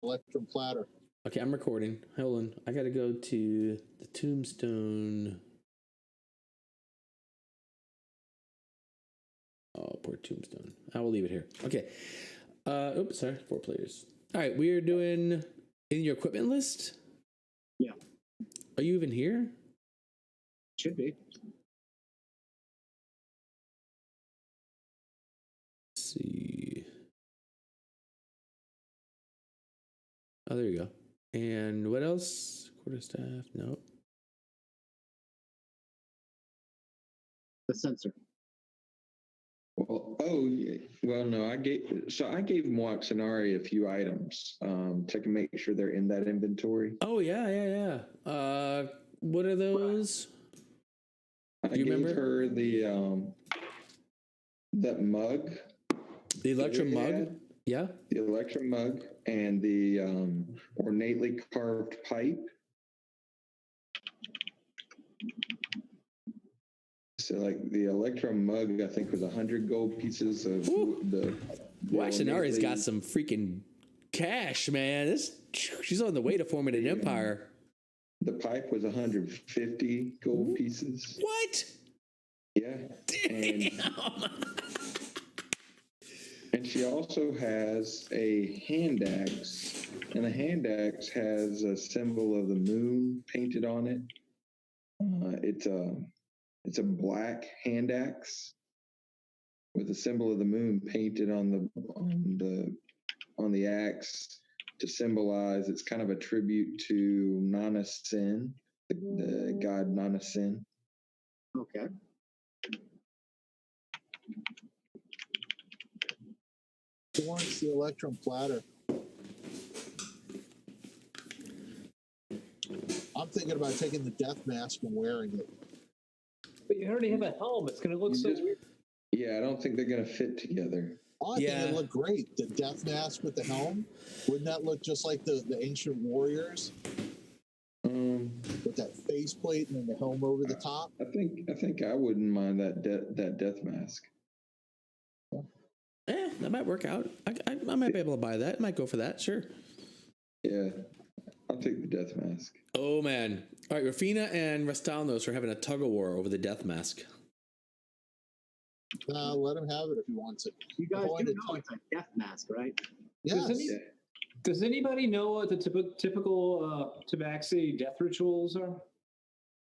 Electrum platter. Okay, I'm recording. Hold on. I gotta go to the tombstone. Oh, poor tombstone. I will leave it here. Okay. Oops, sorry. 4 players. All right, we are doing in your equipment list. Yeah. Are you even here? Should be. Let's see. Oh, there you go. And what else? Quarterstaff? No. The sensor. Well, no, I gave Moaxanari a few items to make sure they're in that inventory. Oh yeah. What are those? I gave her that mug. The Electrum mug? Had, yeah. The Electrum mug and the ornately carved pipe. So, like the Electrum mug, I think was 100 gold pieces of the. Waxanari's got some freaking cash, man. She's on the way to forming an empire. The pipe was 150 gold pieces. What? Yeah. Damn. And she also has a hand axe, and the hand axe has a symbol of the moon painted on it. It's a black hand axe with a symbol of the moon painted on the axe to symbolize. It's kind of a tribute to Nana Sin, the god Nana Sin. Okay. Who wants the Electrum platter? I'm thinking about taking the death mask and wearing it. But you already have a helm. It's going to look so weird. Yeah, I don't think they're going to fit together. Oh, I think it'd look great. The death mask with the helm. Wouldn't that look just like the ancient warriors? With that faceplate and then the helm over the top? I think I wouldn't mind that death mask. Yeah, that might work out. I might be able to buy that. I might go for that, sure. Yeah, I'll take the death mask. Oh, man. All right, Rafina and Rastalnos are having a tug-of-war over the death mask. Let him have it if he wants it. You guys do know it's a death mask, right? Yes. Does anybody know what the typical Tabaxi death rituals are?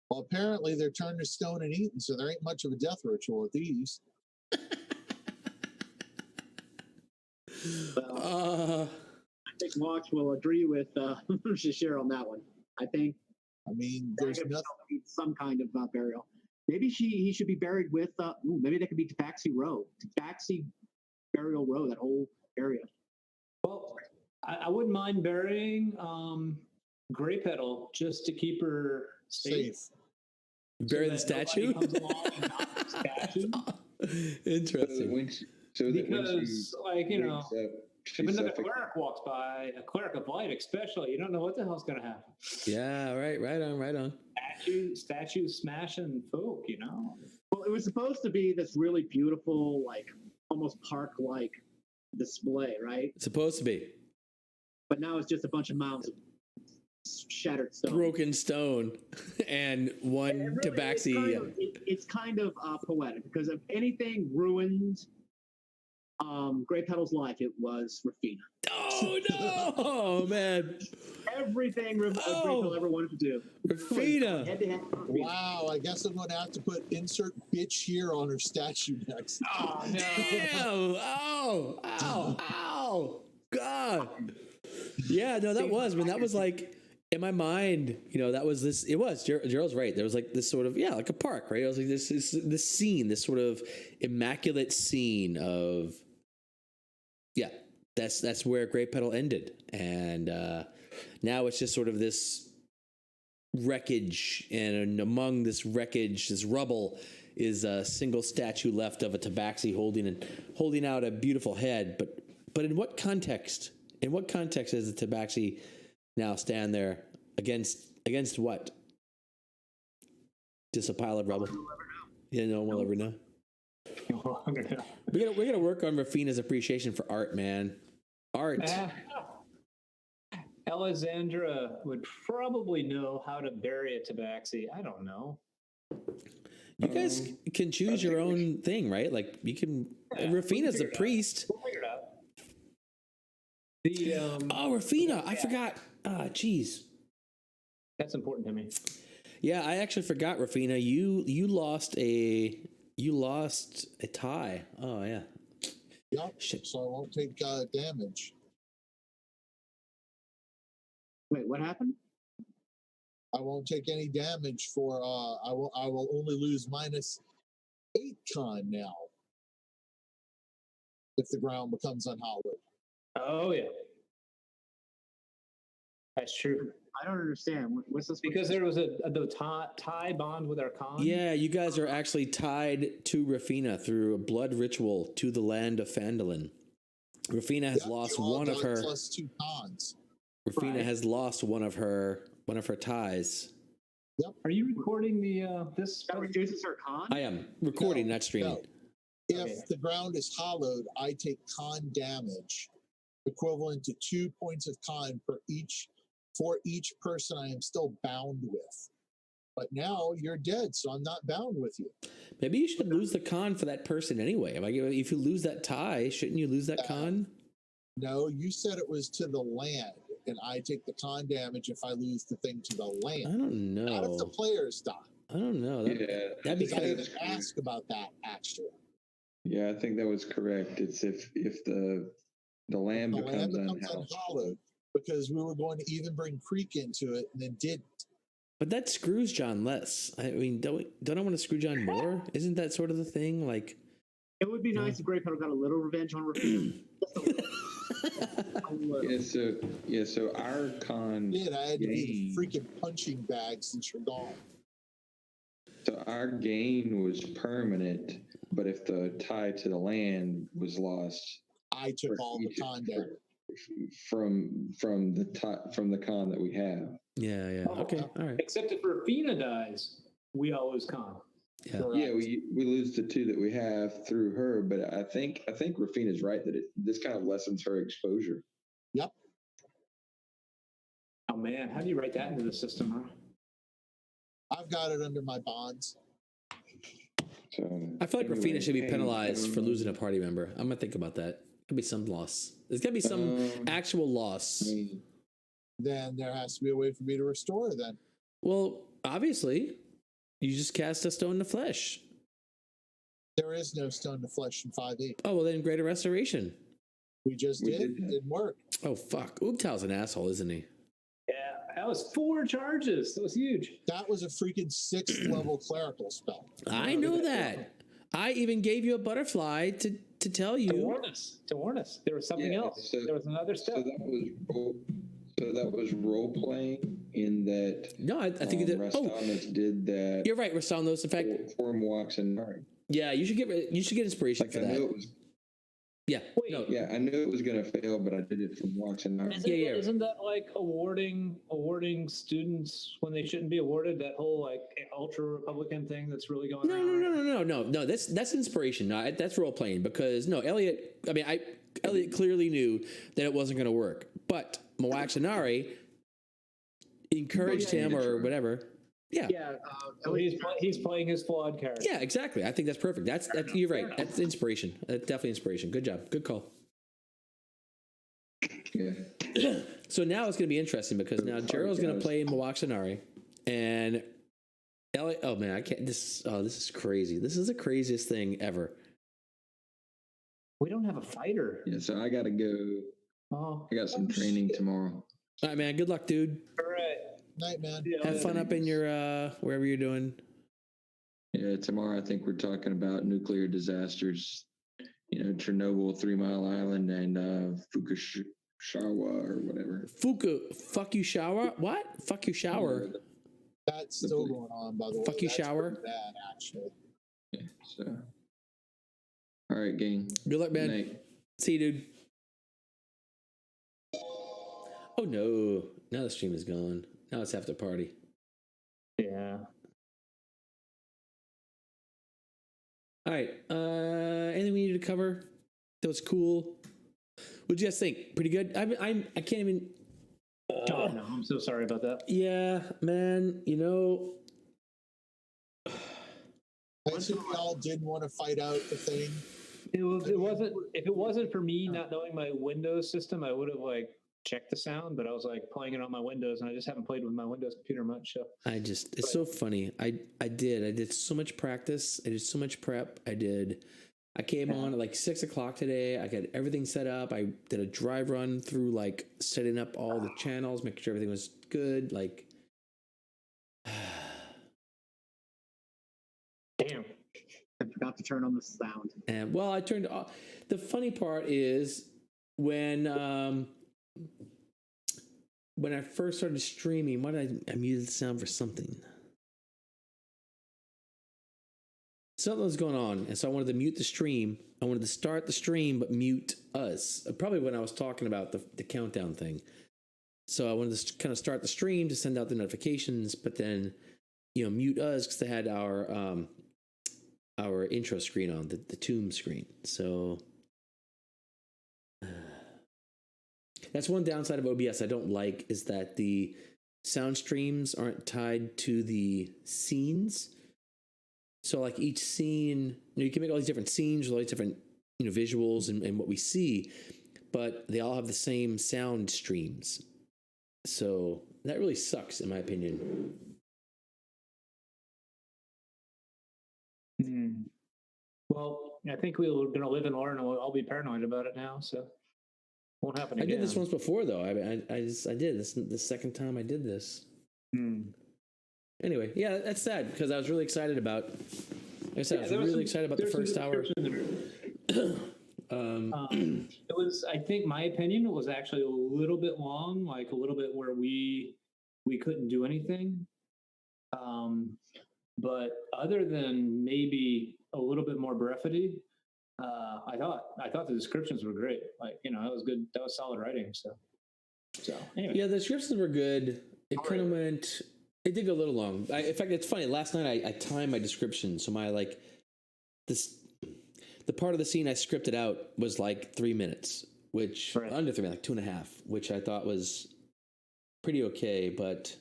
Well, apparently they're turned to stone and eaten, so there ain't much of a death ritual with these. I think Watch will agree with Shashir on that one. I mean, there's nothing. Some kind of burial. Maybe he should be buried with. Maybe that could be Tabaxi Row, Tabaxi Burial Row, that whole area. Well, I wouldn't mind burying Grey Petal just to keep her safe. Bury the statue? Interesting. Because, if another cleric walks by, a cleric of light especially, you don't know what the hell's going to happen. Yeah, right on. Statue smashing folk, Well, it was supposed to be this really beautiful, almost park-like display, right? It's supposed to be. But now it's just a bunch of mounds of shattered stone. Broken stone and one really, Tabaxi. It's kind of poetic, because if anything ruined Grey Petal's life, it was Rafina. Oh, no! Man. Everything Grey Petal ever wanted to do. Rafina. Head-to-head. Wow, I guess I'm going to have to put insert bitch here on her statue next. Oh, no. Damn! Ow! God! Yeah, no, that was, that was like, in my mind, that was this, it was, Gerald's right. There was like this sort of, like a park, right? It was like this scene, this sort of immaculate scene of, that's where Grey Petal ended. And now it's just sort of this wreckage, and among this wreckage, this rubble, is a single statue left of a Tabaxi holding out a beautiful head. But in what context? In what context does the Tabaxi now stand there against what? Just a pile of rubble. Yeah, no one will ever know. We gotta work on Rafina's appreciation for art, man. Art. Alexandra would probably know how to bury a tabaxi. I don't know. You guys can choose your own thing, right? Like you can. Yeah, Rafina's a priest. We'll figure it out. The Oh, Rafina! I forgot. Ah, jeez. That's important to me. Yeah, I actually forgot, Rafina. You lost a tie. Oh yeah. Yep. Shit. So I won't take damage. Wait, what happened? I won't take any damage for. I will only lose -8 con now if the ground becomes unhallowed. Oh yeah, that's true. I don't understand. What's this? Because there was the tie bond with our con. Yeah, you guys are actually tied to Rafina through a blood ritual to the land of Phandalin. Rafina has lost you all one of got her. +2 cons. Rafina Right. has lost one of her ties. Are you recording the this? That reduces her con? I am recording, not streaming. No. If Okay. the ground is hollowed, I take con damage equivalent to 2 points of con for each person I am still bound with. But now you're dead, so I'm not bound with you. Maybe you should lose the con for that person anyway. Like, if you lose that tie, shouldn't you lose that con? No, you said it was to the land, and I take the con damage if I lose the thing to the I land. don't Not if the know. players die. I don't know. Yeah, That'd be Because I kind didn't of. ask about that actually. yeah, I think that was correct. It's if the land The land becomes becomes unhallowed. unhallowed because we were going to even bring Creek into it and then didn't. But that screws John less. I mean, don't I want to screw John more? Isn't that sort of the thing? Like, It would be nice if Grey Petal got a little revenge on Rafina. Just a little. A little. So our con Did I had to be gain, the freaking punching bag since you're gone. so our gain was permanent, but if the tie to the land was lost I took all the con damage. from the con that we have. yeah. Okay, all right. Except if Rafina dies, we all lose con. Yeah. Yeah, we lose the 2 that we have through her, but I think Rafina's right that this kind of lessens her exposure. Yep. Oh man, how do you write that into the system, huh? I've got it under my bonds. So I feel like anyway, Rafina should be hey, penalized for losing a party member. I'm gonna think about that. Could be some loss. There's gotta be some actual loss. I mean, Then there has to be a way for me to restore her then. Well, obviously, you just cast a stone to flesh. There is no stone to flesh in 5e. Oh well, then greater restoration. We just We did. did that. Didn't work. Oh fuck, Oogtal's an asshole, isn't he? Yeah, that was 4 charges. That was huge. That was a freaking 6th level clerical spell. I know that. I even gave you a butterfly to tell To you. warn us. To warn us. There was something Yeah, else. so- There was another so step. that was role playing in that. No, I think you did. Oh, Rastamas did that. you're right, Rastanos. In fact, for Moax and Nari. yeah, you should get inspiration Like for I knew that. it was. Yeah, Wait. no, Yeah, I knew it was gonna fail, but I did it for Moax and Nari. Isn't that like awarding students when they shouldn't be awarded? That whole like ultra Republican thing that's really going on. No. That's inspiration. No, that's role playing because no, Elliot. I mean, Elliot clearly knew that it wasn't going to work, but Moaxanari encouraged him or whatever. Yeah. Yeah. So he's playing his flawed character. Yeah, exactly. I think that's perfect. That's you're right. That's inspiration. That's definitely inspiration. Good job. Good call. Yeah. So now it's going to be interesting because now Gerald's going to play Moaxanari and Elliot. Oh man, I can't. This is crazy. This is the craziest thing ever. We don't have a fighter. Yeah. So I gotta go. Oh, I got some training tomorrow. All right, man. Good luck, dude. all right. Night, man. Yeah, Have fun up in your wherever you're doing. Yeah, tomorrow I think we're talking about nuclear disasters. You know, Chernobyl, 3 Mile Island, and Fukushima or whatever. Fuck you shower. What? Fuck you shower. That's still going on, by the way. Fuck you, That's shower. pretty bad, actually. Yeah, so, all right, gang. Good luck, man. Good night. See you, dude. Oh no! Now the stream is gone. Now it's after party. Yeah. All right. Anything we need to cover? That was cool. What'd you guys think? Pretty good. I can't even. Oh no, I'm so sorry about that. Yeah, man. I assume y'all didn't want to fight out the thing. It wasn't. If it wasn't for me not knowing my Windows system, I would have checked the sound. But I was playing it on my Windows, and I just haven't played with my Windows computer much. So it's so funny. I did so much practice. I did so much prep. I came on at 6 o'clock today. I got everything set up. I did a dry run through setting up all the channels, making sure everything was good. Damn. I forgot to turn on the sound. And I turned off. The funny part is when I first started streaming, I muted the sound for something. Something was going on, and so I wanted to mute the stream. I wanted to start the stream, but mute us. Probably when I was talking about the countdown thing. So I wanted to kind of start the stream to send out the notifications, but then, mute us because they had our intro screen on, the tomb screen. So that's one downside of OBS I don't like, is that the sound streams aren't tied to the scenes. So each scene, you can make all these different scenes with all these different visuals and what we see, but they all have the same sound streams. So that really sucks, in my opinion. Well, I think we're going to live and learn, and I'll be paranoid about it now. So won't happen again. I did this once before, though. I did this the second time I did this. Anyway, yeah, that's sad because I was really excited about. Like I said, I was really excited about the first hour. It was, I think, my opinion, it was actually a little bit long, a little bit where we couldn't do anything. But other than maybe a little bit more brevity, I thought the descriptions were great. It was good. That was solid writing. So anyway. Yeah, the descriptions were good. It kind of went. It did go a little long. In fact, it's funny. Last night I timed my description, so my the part of the scene I scripted out was 3 minutes, which under 3 minutes, 2.5, which I thought was pretty okay, but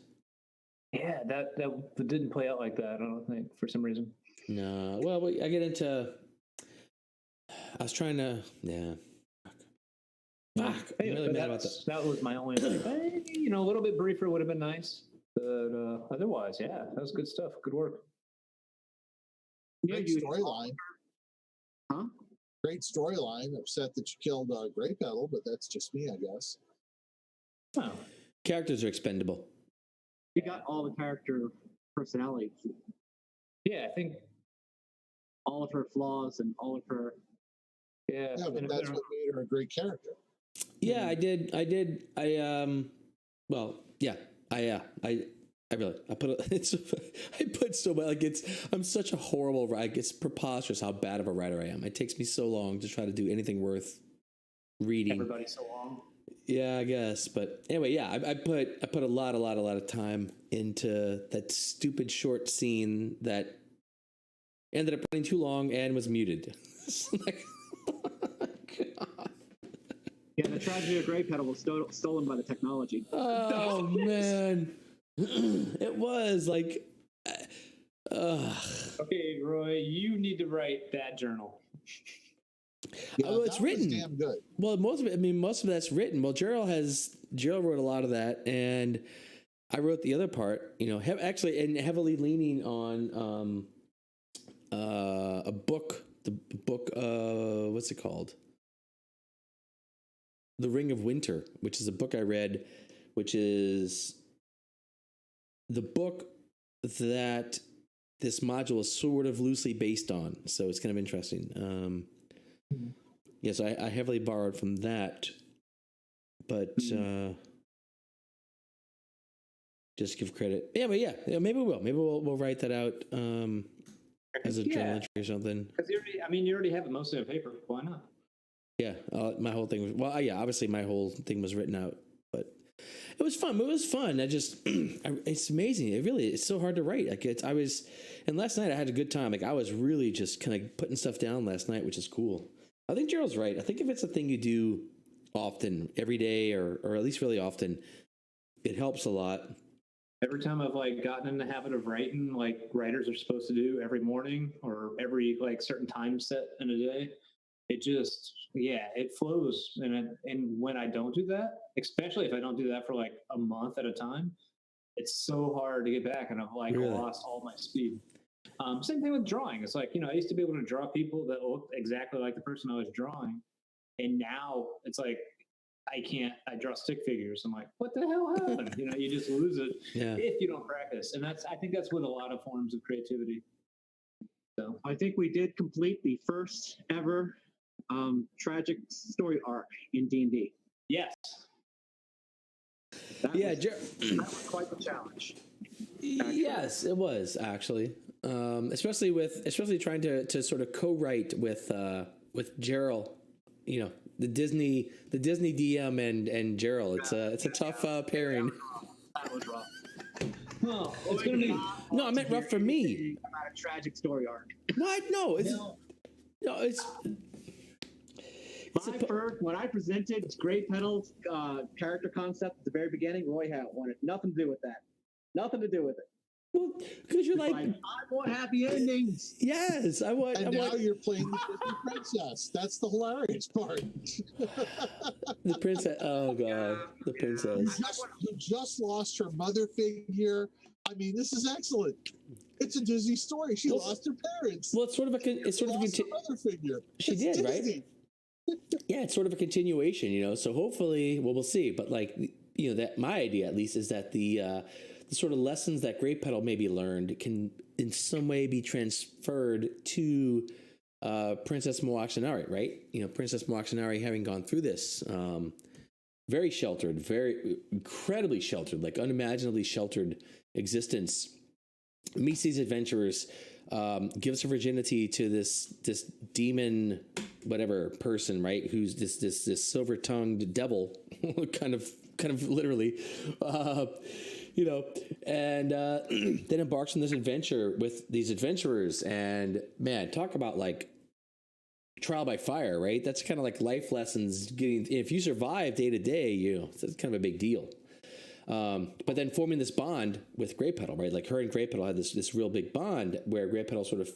yeah, that didn't play out like that. I don't think, for some reason. No, well, I get into. I was trying to, yeah. Fuck. I'm really mad about that. That was my only, a little bit briefer would have been nice. But otherwise, yeah, that was good stuff. Good work. Great storyline. Huh? Great storyline. Upset that you killed Grey Petal, but that's just me, I guess. Oh. Characters are expendable. You got all the character personality. Yeah, I think all of her flaws and all of her. Yeah, but that's what made her a great character. Yeah, I did. Well, yeah. I put so much, I'm such a horrible writer. It's preposterous how bad of a writer I am. It takes me so long to try to do anything worth reading. Everybody's so long. Yeah, I guess. But anyway, yeah, I put a lot of time into that stupid short scene that ended up running too long and was muted. God. Yeah, the tragedy of Grey Petal was stolen by the technology. Oh man, it was Okay, Roy, you need to write that journal. Yeah, well, it's written. Damn good. Well, most of that's written. Well, Gerald wrote a lot of that, and I wrote the other part. Actually, and heavily leaning on a book. The book, what's it called? The Ring of Winter, which is a book I read, which is the book that this module is sort of loosely based on. So it's kind of interesting. Yes, I heavily borrowed from that, but just give credit. Yeah, but yeah, maybe we will. Maybe we'll write that out as a journal entry or something. Because you already have it mostly on paper. Why not? Yeah, my whole thing was obviously my whole thing was written out, but it was fun. It was fun. It's amazing. It's so hard to write. And last night I had a good time. I was really just kind of putting stuff down last night, which is cool. I think Gerald's right. I think if it's a thing you do often, every day, or at least really often, It helps a lot. Every time I've like gotten in the habit of writing, like writers are supposed to do every morning or every like certain time set in a day, it just it flows. And when I don't do that, especially if I don't do that for like a month at a time, it's so hard to get back, and I've like lost all my speed. Same thing with drawing. It's like, I used to be able to draw people that looked exactly like the person I was drawing, and now it's like I can't. I draw stick figures. I'm like, what the hell happened? You just lose it if you don't practice. And I think that's with a lot of forms of creativity. So I think we did complete the first ever tragic story arc in D&D. Yes. That was quite the challenge. Actually. Yes, it was actually, especially trying to sort of co-write with Gerald. The Disney DM and Gerald. It's a tough pairing. That was rough. Well, it's gonna be no. I meant rough for me. About a tragic story arc. What? No, it's when I presented Grey Petal's character concept at the very beginning, Roy Howe wanted nothing to do with that. Nothing to do with it. Well, because you're like, I want happy endings. Yes, I want. And now you're playing the Disney princess. That's the hilarious part. The princess. Oh god, the princess. Who just lost her mother figure. I mean, this is excellent. It's a Disney story. She lost her parents. Well, it's sort of a mother figure. She did, Disney. Right? Yeah, it's sort of a continuation, So hopefully, we'll see. But that my idea at least is that the sort of lessons that Grey Petal maybe learned can in some way be transferred to Princess Moaxinari, right? Princess Moaxinari having gone through this, very sheltered, very incredibly sheltered, like unimaginably sheltered existence, meets these adventurers, gives her virginity to this and whatever person, right? Who's this silver-tongued devil, kind of literally, and then embarks on this adventure with these adventurers. And man, talk about like trial by fire, right? That's kind of like life lessons. If you survive day to day, it's kind of a big deal. But then forming this bond with Grey Petal, right? Like her and Grey Petal had this real big bond where Grey Petal sort of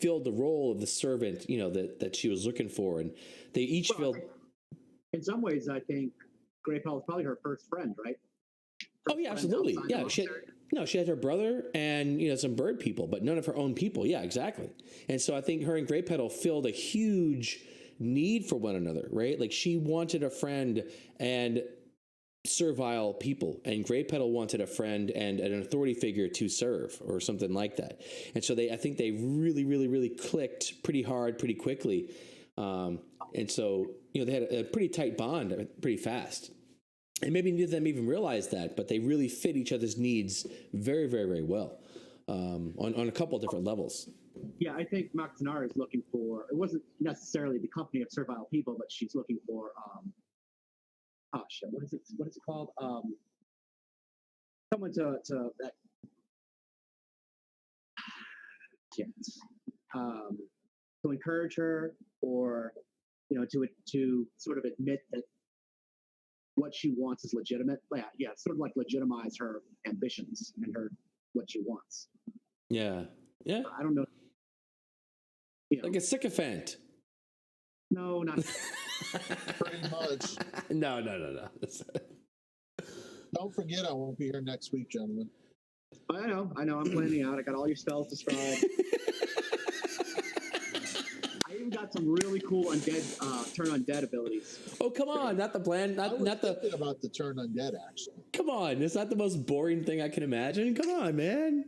filled the role of the servant, that she was looking for, and they each filled. In some ways, I think Grey Petal was probably her first friend, right? Oh yeah, absolutely. Yeah, she had her brother and some bird people, but none of her own people. Yeah, exactly. And so I think her and Grey Petal filled a huge need for one another, right? Like she wanted a friend and servile people, and Grey Petal wanted a friend and an authority figure to serve, or something like that. And so I think they really, really, really clicked pretty hard, pretty quickly. And so they had a pretty tight bond, pretty fast. And maybe neither of them even realized that, but they really fit each other's needs very, very, very well on a couple of different levels. Yeah, I think Moaxinari is looking for, it wasn't necessarily the company of servile people, but she's looking for, what is it called? Someone to encourage her, or, to sort of admit that what she wants is legitimate. Yeah, sort of like legitimize her ambitions and what she wants. Yeah. I don't know. Like a sycophant. No, not pretty much. No. Don't forget, I won't be here next week, gentlemen. I know. I'm planning out. I got all your spells described. Got some really cool turn undead abilities. Oh come on, not the plan, not the about the turn undead actually. Come on, it's not the most boring thing I can imagine. Come on, man.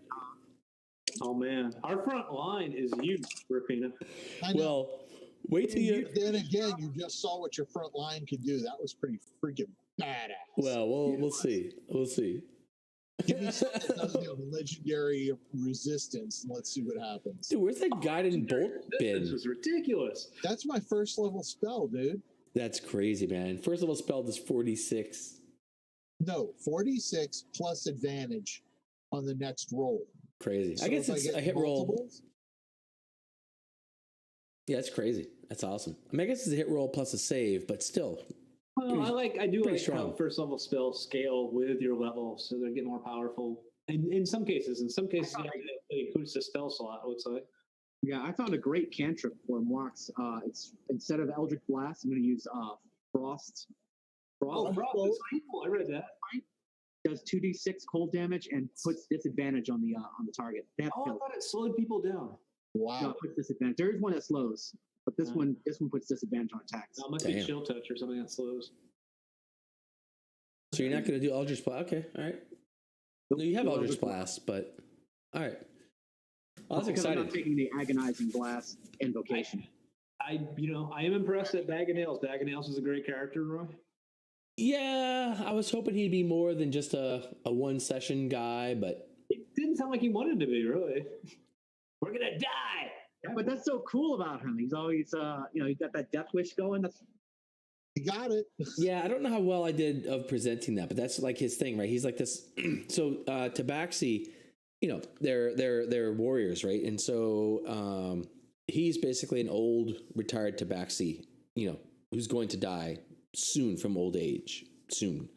Oh man, our front line is you, Rapina. Well, wait till you. Then again, you just saw what your front line could do. That was pretty freaking badass. Well, we'll see. We'll see. Give me something that doesn't have legendary resistance, and let's see what happens. Dude, where's that guided bolt been? This is ridiculous. That's my first level spell, dude. That's crazy, man. First level spell is 46. No, 46 plus advantage on the next roll. Crazy. So I guess it's a hit multiples, roll. Yeah, that's crazy. That's awesome. I guess it's a hit roll plus a save, but still, Well, I do like strong. how first level spells scale with your level, so they get more powerful. And in some cases, you have to boost the spell slot. It looks like. Yeah, I found a great cantrip for Mox. It's instead of Eldritch Blast, I'm going to use Frost. Frost is cool. I read that. Does 2d6 cold damage and puts disadvantage on the target. I thought it slowed people down. Wow. No, it puts disadvantage. There is one that slows, but this one puts disadvantage on attacks. That must be Chill Touch or something that slows. So you're not going to do Eldritch Blast? Okay, all right. No, you have Eldritch Blast, but all right. Well, that's exciting. I'm not taking the Agonizing Blast invocation. I am impressed at Bag of Nails. Bag of Nails is a great character, Roy. Yeah, I was hoping he'd be more than just a one session guy, but it didn't sound like he wanted to be, really. We're gonna die. Yeah, but that's so cool about him. He's always, he's got that death wish going. He got it. Yeah, I don't know how well I did of presenting that, but that's like his thing, right? He's like this. So Tabaxi, they're warriors, right? And so he's basically an old retired Tabaxi, who's going to die soon from old age, soon.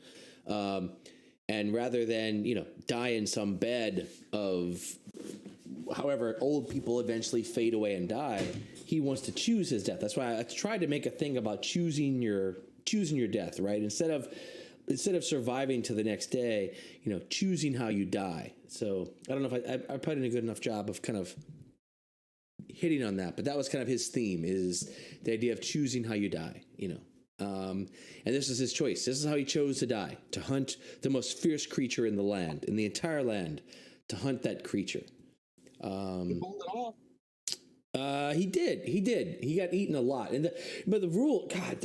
And rather than, die in some bed of however old people eventually fade away and die, he wants to choose his death. That's why I tried to make a thing about choosing your death, right? Instead of surviving to the next day, choosing how you die. So I don't know if I put in a good enough job of kind of hitting on that, but that was kind of his theme, is the idea of choosing how you die, and this is his choice. This is how he chose to die, to hunt the most fierce creature in the entire land, to hunt that creature. He pulled it off. He did. He got eaten a lot. But the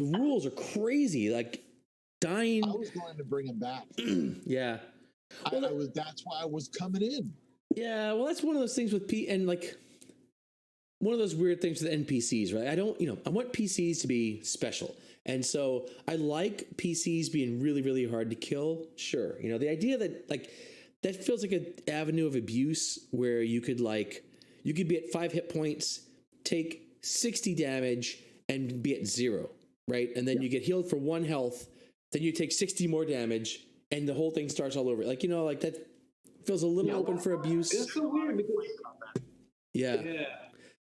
rules are crazy. Like dying. I was going to bring him back. Yeah. Well, that's why I was coming in. Yeah. Well, that's one of those things with one of those weird things with NPCs, right? I want PCs to be special. And so I like PCs being really, really hard to kill. Sure. The idea that that feels like an avenue of abuse where you could be at 5 hit points, take 60 damage, and be at 0, right? And then you get healed for 1 health, then you take 60 more damage, and the whole thing starts all over. That feels a little open for abuse. That's so weird because yeah.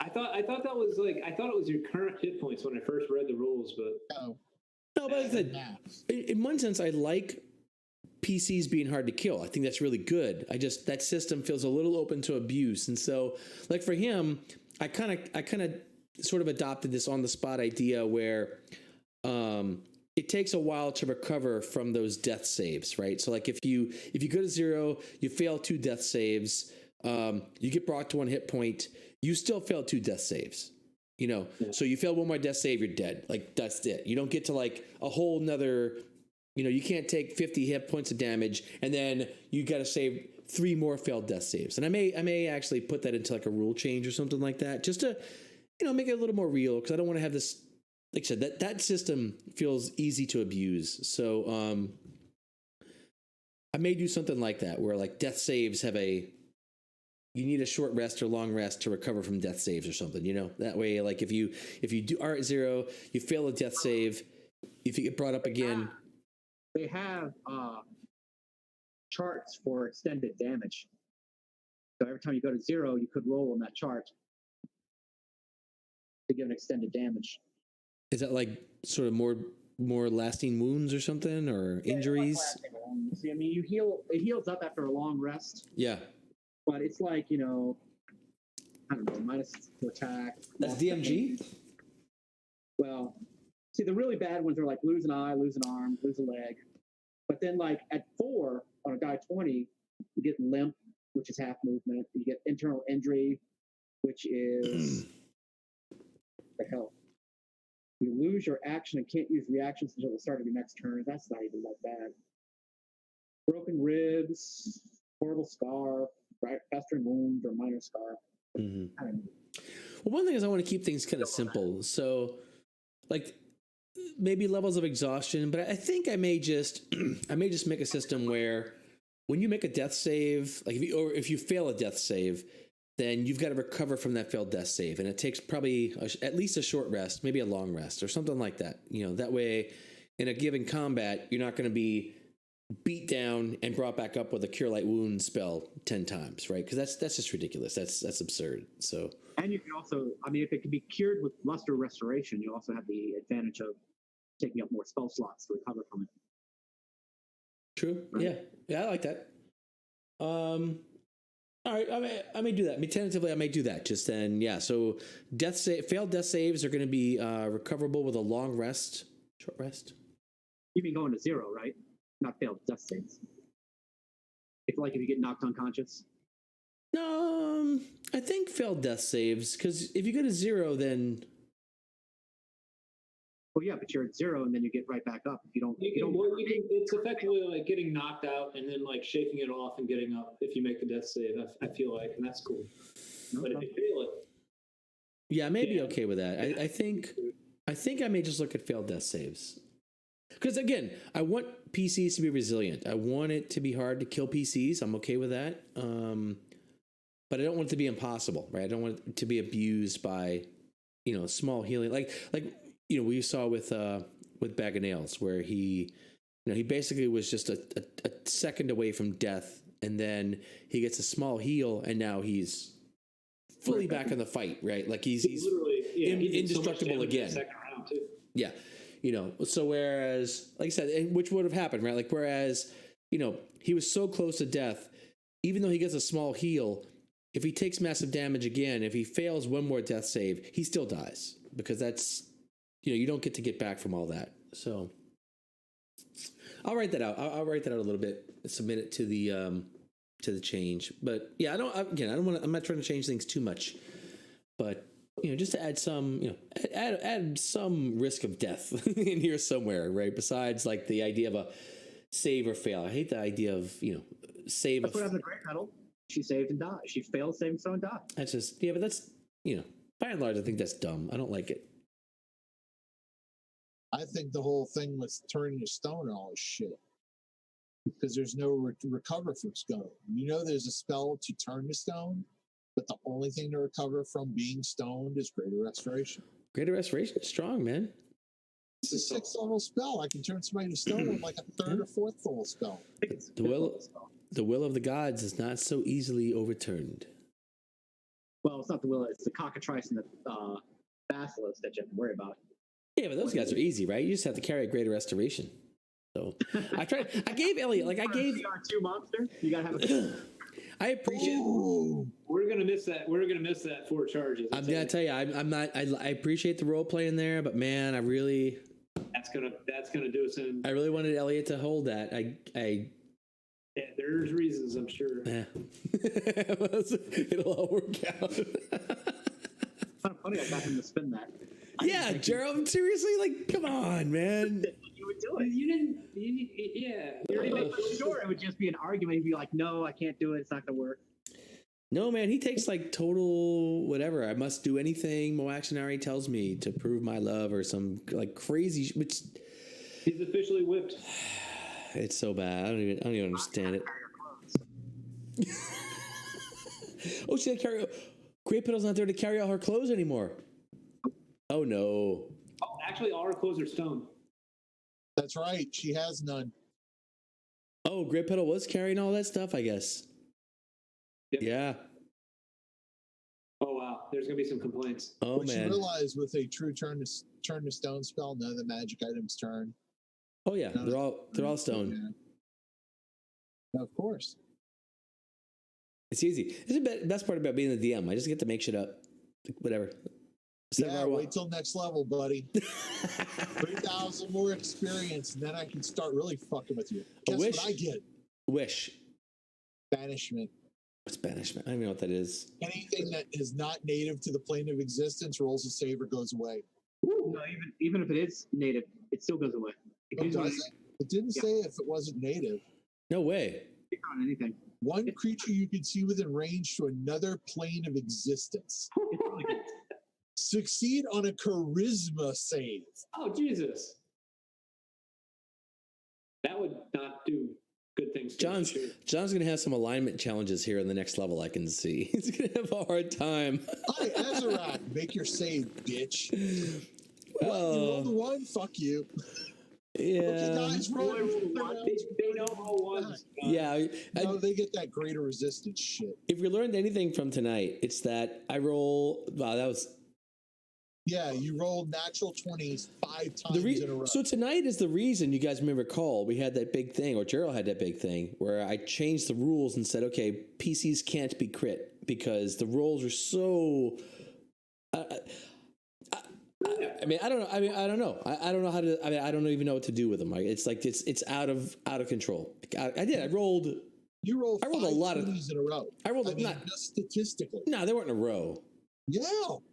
I thought that was I thought it was your current hit points when I first read the rules, but No, but like I said, in one sense, I like PCs being hard to kill. I think that's really good. That system feels a little open to abuse. And so for him, I kind of sort of adopted this on the spot idea where it takes a while to recover from those death saves, right? So if you go to 0, you fail 2 death saves, you get brought to 1 hit point, you still fail 2 death saves. So you fail 1 more death save, you're dead. That's it. You don't get to a whole nother. You can't take 50 hit points of damage and then you got to save 3 more failed death saves. And I may actually put that into a rule change or something like that, just to, make it a little more real. Cause I don't want to have this, like I said, that system feels easy to abuse. So, I may do something like that where death saves have you need a short rest or long rest to recover from death saves or something, that way, if you are at 0, you fail a death save. If you get brought up again, they have charts for extended damage. So every time you go to 0, you could roll on that chart to give an extended damage. Is that sort of more lasting wounds or something, or injuries? See, it heals up after a long rest. Yeah. But it's I don't know, minus to attack. That's DMG? Well, see, the really bad ones are lose an eye, lose an arm, lose a leg. But then at 4 on a die 20, you get limp, which is half movement. You get internal injury, which is the hell. You lose your action and can't use reactions until the start of your next turn. That's not even that bad. Broken ribs, horrible scar, festering wound, or minor scar. Mm-hmm. I don't know. Well, one thing is I want to keep things kind of simple. So, maybe levels of exhaustion, but I think I may just make a system where when you make a death save, if you fail a death save, then you've got to recover from that failed death save, and it takes probably at least a short rest, maybe a long rest, or something like that. That way, in a given combat, you're not going to be beat down and brought back up with a Cure Light Wound spell 10 times, right? Because that's just ridiculous. That's absurd. So, and you can also, I mean, if it can be cured with Luster Restoration, you also have the advantage of taking up more spell slots to recover from it. True. Right? Yeah, I like that. All right, I may do that. I mean, tentatively, I may do that. Just then, yeah. So, failed death saves are going to be recoverable with a long rest, short rest. You mean going to 0, right? Not failed death saves. If you get knocked unconscious. No, I think failed death saves, because if you go to 0, then. Well, yeah, but you're at 0 and then you get right back up. If you don't, it's effectively like getting knocked out and then like shaking it off and getting up if you make the death save. I feel like, and that's cool. But if you fail it, yeah, I may be okay with that. I think I may just look at failed death saves. Because again, I want PCs to be resilient. I want it to be hard to kill PCs. I'm okay with that. But I don't want it to be impossible, right? I don't want it to be abused by, small healing. Like we saw with Bag of Nails, where he basically was just a second away from death, and then he gets a small heal, and now he's fully back in the fight, right? Like he's literally indestructible again. Second round too. Yeah. So whereas, like I said, which would have happened, right? Like, whereas, he was so close to death, even though he gets a small heal, if he takes massive damage again, if he fails one more death save, he still dies, because that's, you don't get back from all that. So I'll write that out. I'll write that out a little bit, submit it to the change. But yeah, I'm not trying to change things too much, but just to add some, add some risk of death in here somewhere, right? Besides like the idea of a save or fail. I hate the idea of, save. That's what happened to Great Metal. She saved and died. She failed saving throw and died. That's just, but that's, by and large, I think that's dumb. I don't like it. I think the whole thing with turning to stone and all is shit. Because there's no recover from stone. There's a spell to turn to stone, but the only thing to recover from being stoned is Greater Restoration. Greater Restoration is strong, man. It's a 6th level spell. I can turn somebody to stone with like a 3rd or 4th level spell. The will of the gods is not so easily overturned. Well, it's not the will. It's the cockatrice and the basilisk that you have to worry about. Yeah, but those guys are easy, right? You just have to carry a Greater Restoration. So I gave Elliot, like I gave CR2 monster. You gotta have a. I appreciate. Ooh. We're gonna miss that. We're gonna miss that 4 charges. I'm gonna tell you, I'm not. I appreciate the role play in there, but man, I really. That's gonna do us in. I really wanted Elliot to hold that. Yeah, there's reasons, I'm sure. Yeah. It'll all work out. It's kind of funny. I got him to spin that. Yeah, Gerald. Seriously, like, come on, man. You would do it. You didn't. Yeah. Sure, it would just be an argument. He'd be like, "No, I can't do it. It's not gonna work." No, man, he takes like total whatever. I must do anything Moaxinari tells me to prove my love, or some like crazy. Which he's officially whipped. It's so bad. I don't even understand it. Oh, she had to carry. Great Petal's not there to carry all her clothes anymore. Oh no. Oh, actually, all her clothes are stone. That's right. She has none. Oh, Great Petal was carrying all that stuff, I guess. Yep. Yeah. Oh wow, there's gonna be some complaints. Oh Which man. you realize with a true turn to stone spell, none of the magic items turn. Oh yeah, they're all stone. Yeah. Of course. It's easy. This is the best part about being the DM. I just get to make shit up. Whatever. Wait till next level, buddy. 3,000 more experience, and then I can start really fucking with you. Guess what I get? Wish. Banishment. What's banishment? I don't even know what that is. Anything that is not native to the plane of existence rolls a save or goes away. No, even if it is native, it still goes away. It didn't say if it wasn't native. No way. On anything. One creature you can see within range to another plane of existence. Succeed on a charisma save. Oh, Jesus. That would not do good things. John's going to have some alignment challenges here in the next level, I can see. He's going to have a hard time. Hi, Azarak, make your save, bitch. Well, you rolled a 1, fuck you. Okay, guys, roll. They don't roll ones. Yeah. No, they get that greater resistance shit. If we learned anything from tonight, it's that I roll. Wow, that was. Yeah, you rolled natural 20s 5 times in a row. So tonight is the reason you guys may recall we had that big thing, or Gerald had that big thing, where I changed the rules and said, okay, PCs can't be crit because the rolls are so. I mean, I don't know. I don't know. I don't know how to. I don't even know what to do with them. It's like it's out of control. I did. I rolled. You rolled. I rolled a lot of 20s in a row. I rolled. Just statistically. No, they weren't in a row. Yeah,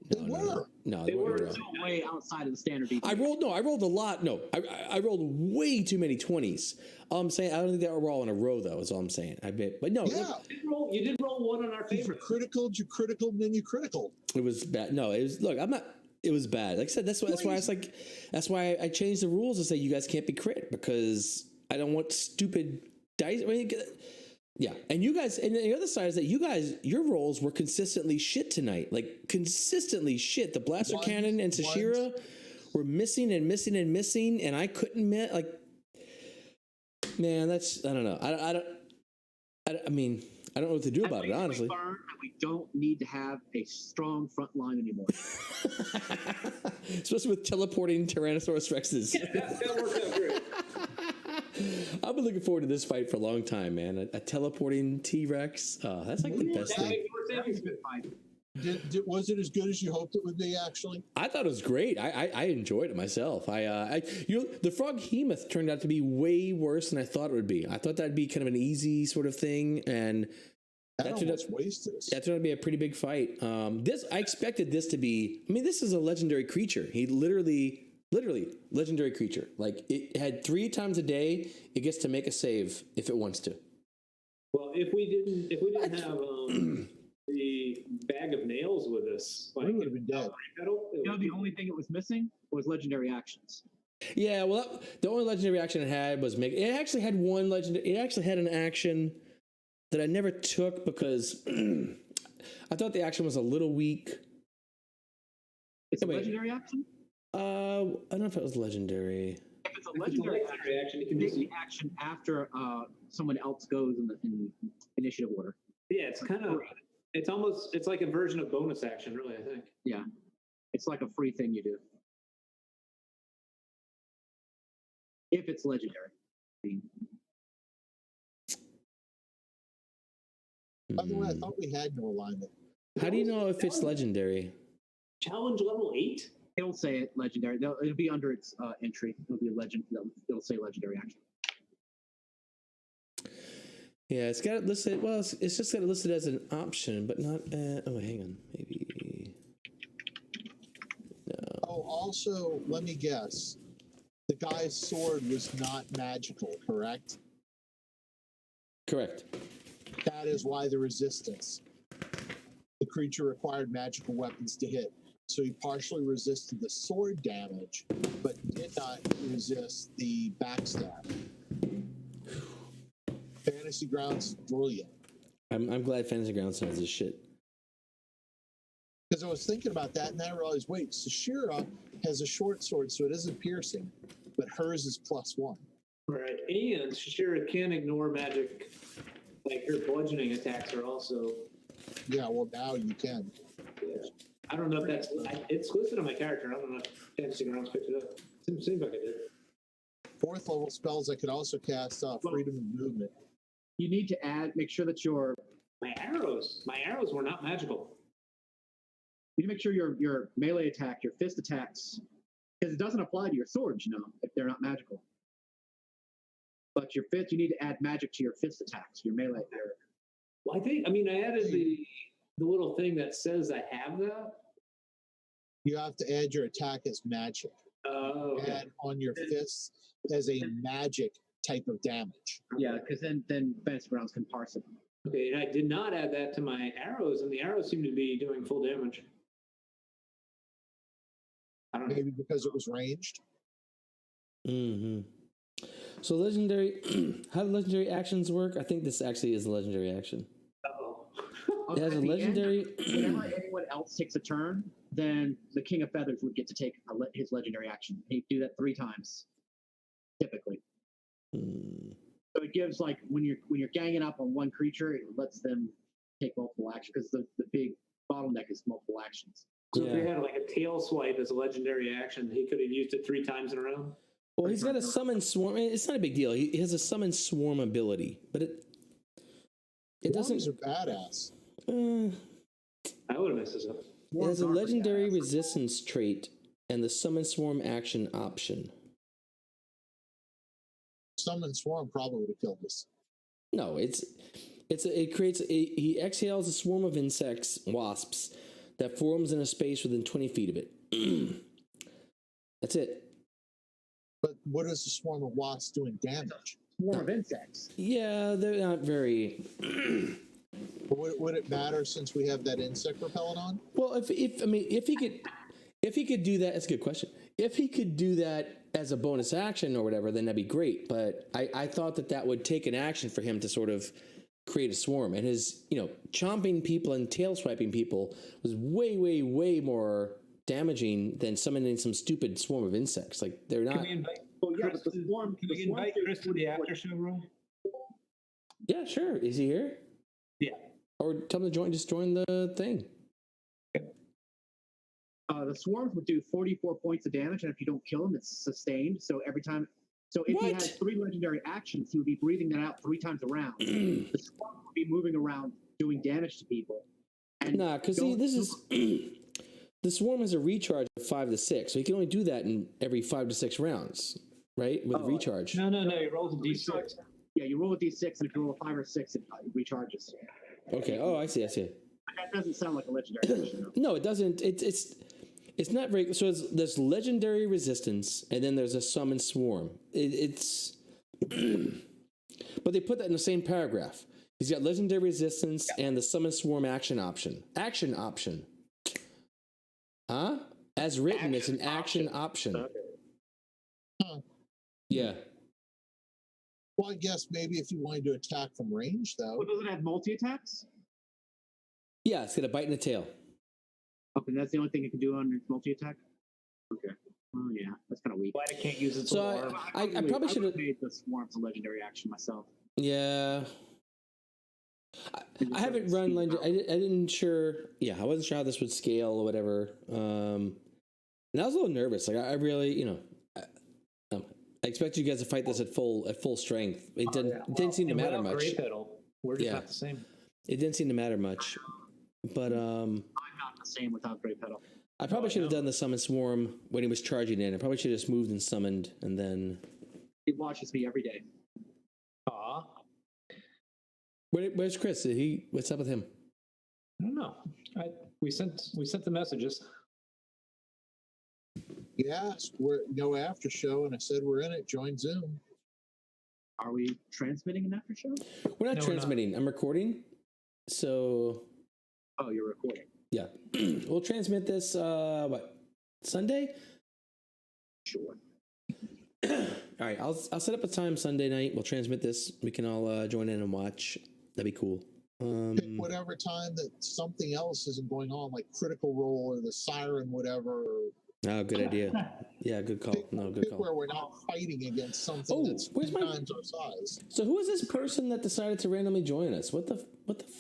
they were. No, they were way outside of the standard. I rolled a lot. No, I rolled way too many 20s. I'm saying I don't think they were all in a row though. Is all I'm saying. I bet, but no. Yeah, you did roll one on our favorite. You critical, and then you critical. It was bad. No, it was. Look, I'm not. It was bad. Like I said, that's why it's like. That's why I changed the rules to say you guys can't be crit because I don't want stupid dice. I mean, yeah, and you guys, and the other side is that you guys, your rolls were consistently shit tonight, like consistently shit. The blaster cannon and Sashira were missing and missing and missing, and I couldn't like. Man, that's I don't know. I mean, I don't know what to do about it. Honestly, we learned that we don't need to have a strong front line anymore, especially with teleporting Tyrannosaurus Rexes. Yeah, that worked out great. I've been looking forward to this fight for a long time, man. A teleporting T-Rex. That's like the best thing. Was it as good as you hoped it would be? Actually, I thought it was great. I enjoyed it myself. The frog hemoth turned out to be way worse than I thought it would be. I thought that'd be kind of an easy sort of thing, and that turned out to be a pretty big fight. I expected this to be. I mean, this is a legendary creature. He literally legendary creature. Like it had 3 times a day. It gets to make a save if it wants to. Well, if we didn't have the bag of nails with us, like, we would have been dead. The only thing it was missing was legendary actions. Yeah, well, the only legendary action it had was make. It actually had one legendary. It actually had an action that I never took because I thought the action was a little weak. It's a legendary action. I don't know if it was legendary. If it's a legendary action, you can take the action after someone else goes in the initiative order. Yeah, it's like a version of bonus action, really. I think. Yeah, it's like a free thing you do if it's legendary. By the way, I thought we had no alignment. How do you know if it's legendary? Challenge level 8. It'll say it legendary. It'll be under its entry. It'll be a legend. It'll say legendary action. Yeah, it's got it listed. Well, it's just got it listed as an option, but not. Oh, hang on, maybe. No. Oh, also, let me guess. The guy's sword was not magical, correct? Correct. That is why the resistance. The creature required magical weapons to hit. So he partially resisted the sword damage, but did not resist the backstab. Fantasy Grounds is brilliant. I'm glad Fantasy Grounds knows this shit. Because I was thinking about that, and then I realized, wait, Sashira has a short sword, so it isn't piercing, but hers is +1. Right, and Shashira can ignore magic. Like her bludgeoning attacks are also. Yeah, well, now you can. Yeah. I don't know if it's listed on my character. I don't know if Fantasy Grounds picked it up. Seems like it did. 4th level spells I could also cast freedom of movement. You need to make sure that my arrows were not magical. You need to make sure your melee attack, your fist attacks, because it doesn't apply to your swords, if they're not magical. But your fist, you need to add magic to your fist attacks, your melee attack. Well, I added the little thing that says I have that. You have to add your attack as magic. Oh, okay. Add on your fists as a magic type of damage. Yeah, because then Fantasy Grounds can parse it. Okay, and I did not add that to my arrows, and the arrows seem to be doing full damage. I don't know. Maybe because it was ranged. Mm-hmm. So legendary, how do legendary actions work? I think this actually is a legendary action. Uh-oh. It has a legendary. Whenever anyone else takes a turn, then the King of Feathers would get to take his legendary action. He'd do that 3 times. typically. So it gives like when you're ganging up on one creature, it lets them take multiple actions because the big bottleneck is multiple actions. So if they had like a tail swipe as a legendary action, he could have used it 3 times in a row. Well, he's got a summon swarm. It's not a big deal. He has a summon swarm ability, but it doesn't. Swarms are badass. I would have messed this up. It has a legendary resistance trait and the summon swarm action option. Summon Swarm probably would have killed us. No, it creates he exhales a swarm of insects, wasps, that forms in a space within 20 feet of it. That's it. But what is the swarm of wasps doing damage? Swarm of insects. Yeah, they're not very. But would it matter since we have that insect repellent on? Well, if he could do that, that's a good question. If he could do that as a bonus action or whatever, then that'd be great. But I thought that would take an action for him to sort of create a swarm, and his chomping people and tail swiping people was way, way, way more damaging than summoning some stupid swarm of insects. Like they're not. Can we invite Chris to the after show room? Yeah, sure. Is he here? Yeah. Or tell him to just join the thing. The swarms would do 44 points of damage, and if you don't kill him, it's sustained. So every time, if he has 3 legendary actions, he would be breathing that out 3 times around. The swarm would be moving around doing damage to people. And nah, because this is the swarm has a recharge of 5 to 6, so he can only do that in every 5 to 6 rounds, right? With recharge. No. He rolls a d6. Yeah, you roll a d6, and if you roll a 5 or 6, it recharges. Okay. Oh, I see. That doesn't sound like a legendary action. No, it doesn't. It's not very. So there's legendary resistance, and then there's a summon swarm. But they put that in the same paragraph. He's got legendary resistance and the summon swarm action option. Action option. Huh? As written, it's an action option. Huh. Yeah. Well, I guess maybe if you wanted to attack from range, though. Well, does it have multi-attacks? Yeah, it's got a bite in the tail. Okay, that's the only thing it can do on its multi-attack? Okay. Oh, yeah, that's kind of weak. Glad I can't use it. So I probably should have made the swarms a legendary action myself. Yeah. I haven't run legendary. I didn't sure. Yeah, I wasn't sure how this would scale or whatever. And I was a little nervous. Like I really, I expect you guys to fight this at full strength. It didn't seem to matter much. Gray pedal, we're just not the same. It didn't seem to matter much, but I'm not the same without Gray pedal. I probably should have done the summon swarm when he was charging in. I probably should have just moved and summoned, and then. He watches me every day. Aw. Where's Chris? What's up with him? I don't know. We sent the messages. Yes, we're no after show, and I said we're in it. Join Zoom. Are we transmitting an after show? We're not transmitting. I'm recording. So. Oh, you're recording. Yeah, we'll transmit this. Sunday? Sure. All right, I'll set up a time Sunday night. We'll transmit this. We can all join in and watch. That'd be cool. Pick whatever time that something else isn't going on, like Critical Role or the Siren, whatever. Oh, good idea. Yeah, good call. Good call. Where we're not fighting against something that's 10 times our size. So who is this person that decided to randomly join us? What the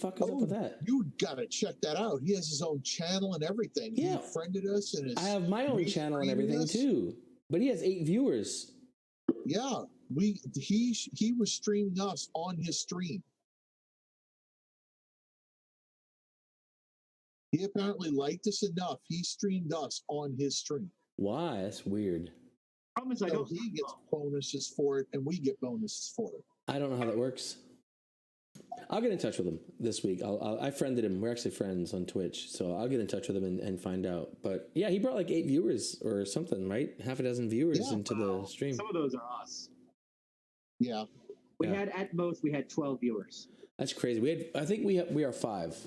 fuck is up with that? You gotta check that out. He has his own channel and everything. Yeah. He friended us, and I have my own channel and everything too. But he has 8 viewers. Yeah, he was streaming us on his stream. He apparently liked us enough. He streamed us on his stream. Why? That's weird. Problem is, So he gets bonuses for it, and we get bonuses for it. I don't know how that works. I'll get in touch with him this week. I friended him. We're actually friends on Twitch, so I'll get in touch with him and find out. But yeah, he brought like 8 viewers or something, right? Half a dozen viewers into the stream. Some of those are us. Yeah. We had at most 12 viewers. That's crazy. I think we are 5.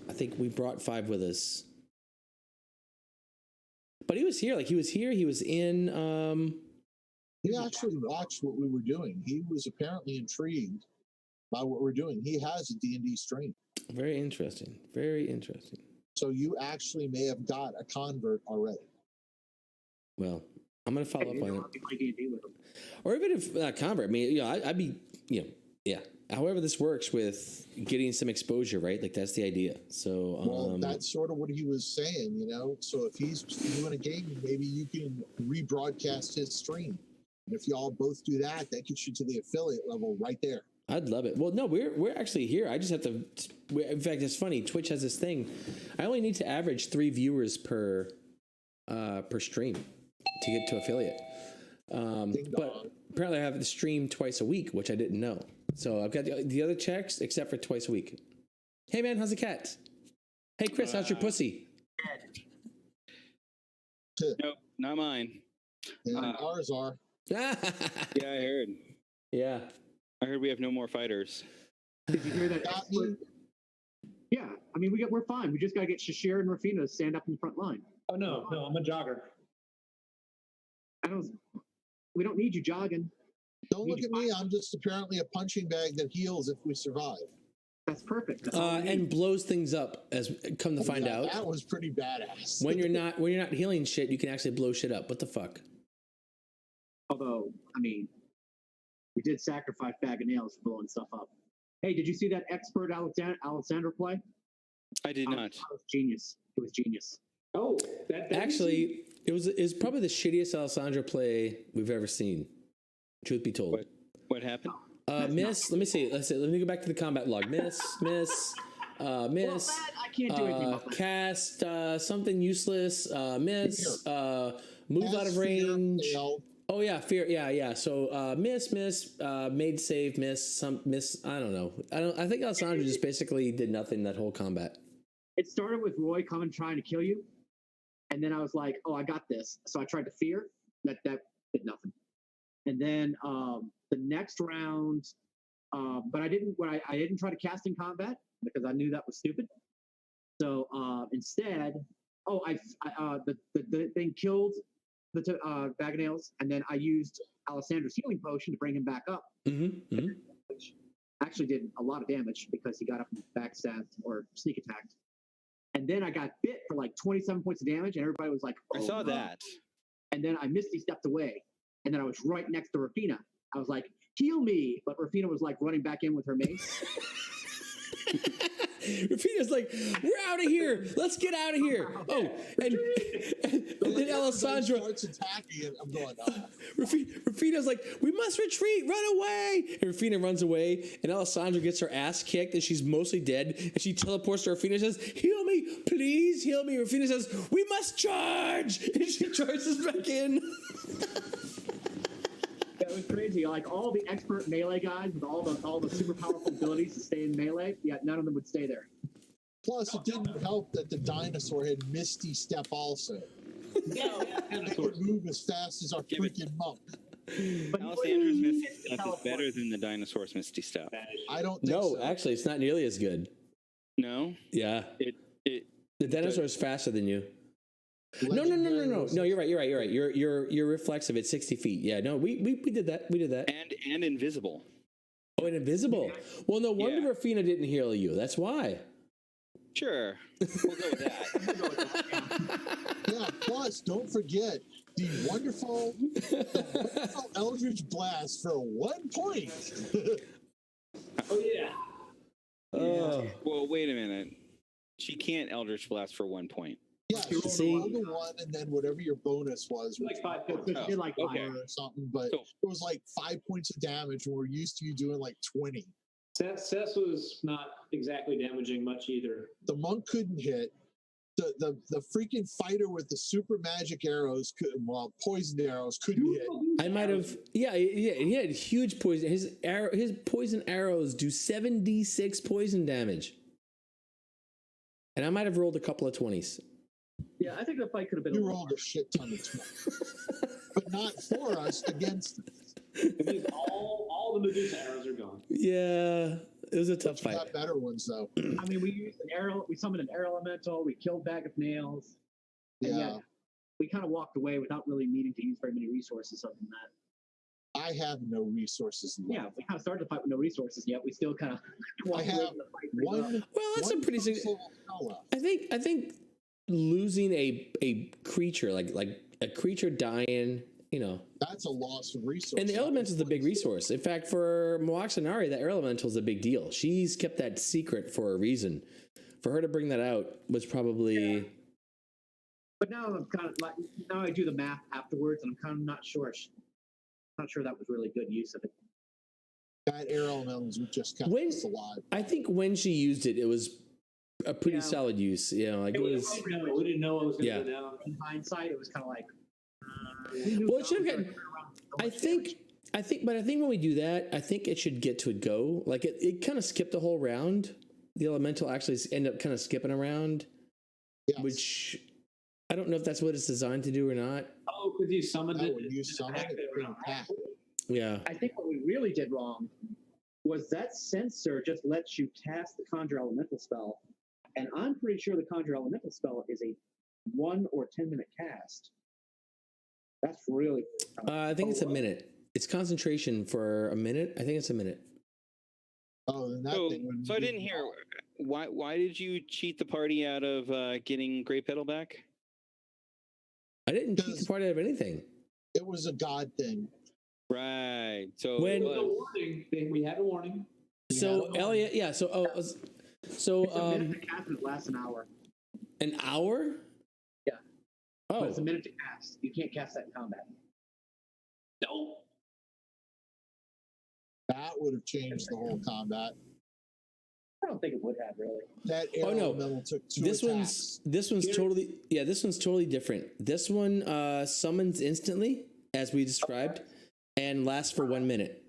I think we brought 5 with us. But he was here. Like he was here. He was in. He actually watched what we were doing. He was apparently intrigued by what we're doing. He has a D&D stream. Very interesting. Very interesting. So you actually may have got a convert already. Well, I'm gonna follow up on it. Play D&D with them. Or even if convert. I mean, you know, I'd be, you know, yeah. However, this works with getting some exposure, right? Like that's the idea. So, well, that's sort of what he was saying, you know. So if he's doing a game, maybe you can rebroadcast his stream. And if y'all both do that, that gets you to the affiliate level right there. I'd love it. Well, no, we're actually here. I just have to. In fact, it's funny. Twitch has this thing. I only need to average 3 viewers per stream to get to affiliate. But apparently, I have to stream twice a week, which I didn't know. So I've got the other checks, except for twice a week. Hey man, how's the cat? Hey Chris, how's your pussy? Nope, not mine. Ours are. Yeah, I heard. Yeah. I heard we have no more fighters. Did you hear that? Yeah, I mean we're fine. We just got to get Shashir and Rafina to stand up in the front line. Oh no, I'm a jogger. We don't need you jogging. Don't look at me. I'm just apparently a punching bag that heals if we survive. That's perfect. That's all we need. And blows things up as come to find out. That was pretty badass. When you're not healing shit, you can actually blow shit up. What the fuck? Although, I mean, we did sacrifice bag of nails for blowing stuff up. Hey, did you see that expert Alexander play? I did not. It was genius. It was genius. Oh, that Actually, it was probably the shittiest Alessandra play we've ever seen. Truth be told. What happened? Miss, let me see. Let me go back to the combat log. Miss, Well, that, I can't do anything about that. cast something useless. Miss, move out of range. Oh yeah, fear. Yeah. So miss, made save, miss. I don't know. I think Alessandra just basically did nothing that whole combat. It started with Roy coming trying to kill you, and then I was like, "Oh, I got this." So I tried to fear. That did nothing. And then the next round, but I didn't. I didn't try to cast in combat because I knew that was stupid. So instead, the thing killed the bag of nails, and then I used Alessandra's healing potion to bring him back up, which actually did a lot of damage because he got up and backstabbed or sneak attacked. And then I got bit for like 27 points of damage, and everybody was like, "Oh, I saw that." And then I Misty stepped away, and then I was right next to Rafina. I was like, "Heal me!" But Rafina was like running back in with her mace. Rafina's like, "We're out of here. Let's get out of here." Oh, and then Alessandra starts attacking it. I'm going, Rafina's like, "We must retreat, run away!" And Rafina runs away, and Alessandra gets her ass kicked, and she's mostly dead. And she teleports to Rafina and says, "Heal me, please, heal me." Rafina says, "We must charge!" And she charges back in. That was crazy. Like all the expert melee guys with all the super powerful abilities to stay in melee, yet none of them would stay there. Plus, it didn't help that the dinosaur had Misty Step also. It could move as fast as our freaking monk. But Alessandra's Misty Step is better than the dinosaur's Misty Step. I don't think No, so. actually, it's not nearly as good. No? Yeah. It The dinosaur is faster than you. No. Legendary No, you're right. You're reflexive at 60 feet. Yeah, no, we did that. We did that. and invisible. Oh, and invisible. Well, no wonder Yeah. Rafina didn't heal you. That's why. Sure. We'll go with that. Yeah, plus, don't forget the wonderful Eldritch Blast for 1 point. Oh yeah. Oh, Well, wait a minute. She can't Eldritch Blast for 1 point. Yeah, you See? rolled a 1, and then whatever your bonus was, Like 5 So points. she did like okay. fire. or something, but So- it was like 5 points of damage, and we're used to you doing like 20. Cess was not exactly damaging much either. The monk couldn't hit. The freaking fighter with the super magic arrows, poisoned arrows, couldn't hit. I might have. Yeah. He had huge poison. His poison arrows do 7d6 poison damage, and I might have rolled a couple of 20s. Yeah, I think the fight could have been. You rolled a shit ton of 20, but not for us, against us. It means all the Medusa arrows are gone. Yeah, it was a tough We fight. got better ones though. I mean, we used an arrow. We summoned an air elemental. We killed Bag of Nails. And Yeah, yet we kind of walked away without really needing to use very many resources other than that. I have no resources left. Yeah, we kind of started the fight with no resources, yet we still kind of walked away have from the fight. pretty well. one. Well, that's a one pretty. first level spell left. I think losing a creature like a creature dying That's a loss of resource. And the elemental is the big resource. In fact, for Moaxanari, that air elemental is a big deal. She's kept that secret for a reason. For her to bring that out was probably. Yeah. But now I'm kind of like, now I do the math afterwards, and I'm kind of not sure. Not sure that was really good use of it. That air elemental was just kind of alive. I think when she used it, it was a pretty solid use. We didn't know what was going to go down. In hindsight, it was kind of like. Well, it should have gotten. I think when we do that, I think it should get to a go. Like it kind of skipped the whole round. The elemental actually ended up kind of skipping around, which I don't know if that's what it's designed to do or not. Oh, because you summoned it. You summoned it. Yeah. I think what we really did wrong was that sensor just lets you cast the Conjure Elemental spell, and I'm pretty sure the Conjure Elemental spell is a 1 or 10 minute cast. That's really. I think it's a minute. It's concentration for a minute. I think it's a minute. Oh, and that thing so I didn't hear. Why did you cheat the party out of getting Grey Petal back? I didn't cheat the party out of anything. It was a god thing. Right. So when we had a warning. So Elliot, yeah. So it's a minute to cast, and it lasts an hour. An hour? Yeah. Oh, but it's a minute to cast. You can't cast that in combat. No. That would have changed the whole combat. I don't think it would have really. That air elemental took 2 attacks. This one's totally different. This one summons instantly, as we described, and lasts for 1 minute.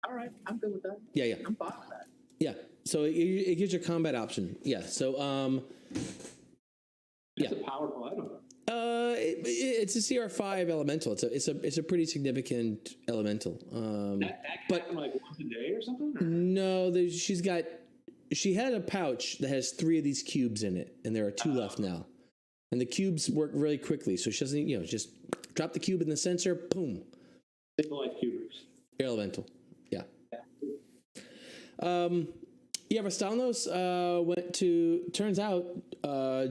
All right, I'm good with that. Yeah. I'm fine with that. Yeah. So it gives you a combat option. Yeah. So it's a powerful item. It's a CR5 elemental. It's a pretty significant elemental. That can happen like once a day or something? Or? No, she had a pouch that has 3 of these cubes in it, and there are 2 left now. And the cubes work really quickly, so she doesn't, just drop the cube in the sensor, boom. Single life cubers. Air elemental. Yeah. Rastalnos went to. Turns out,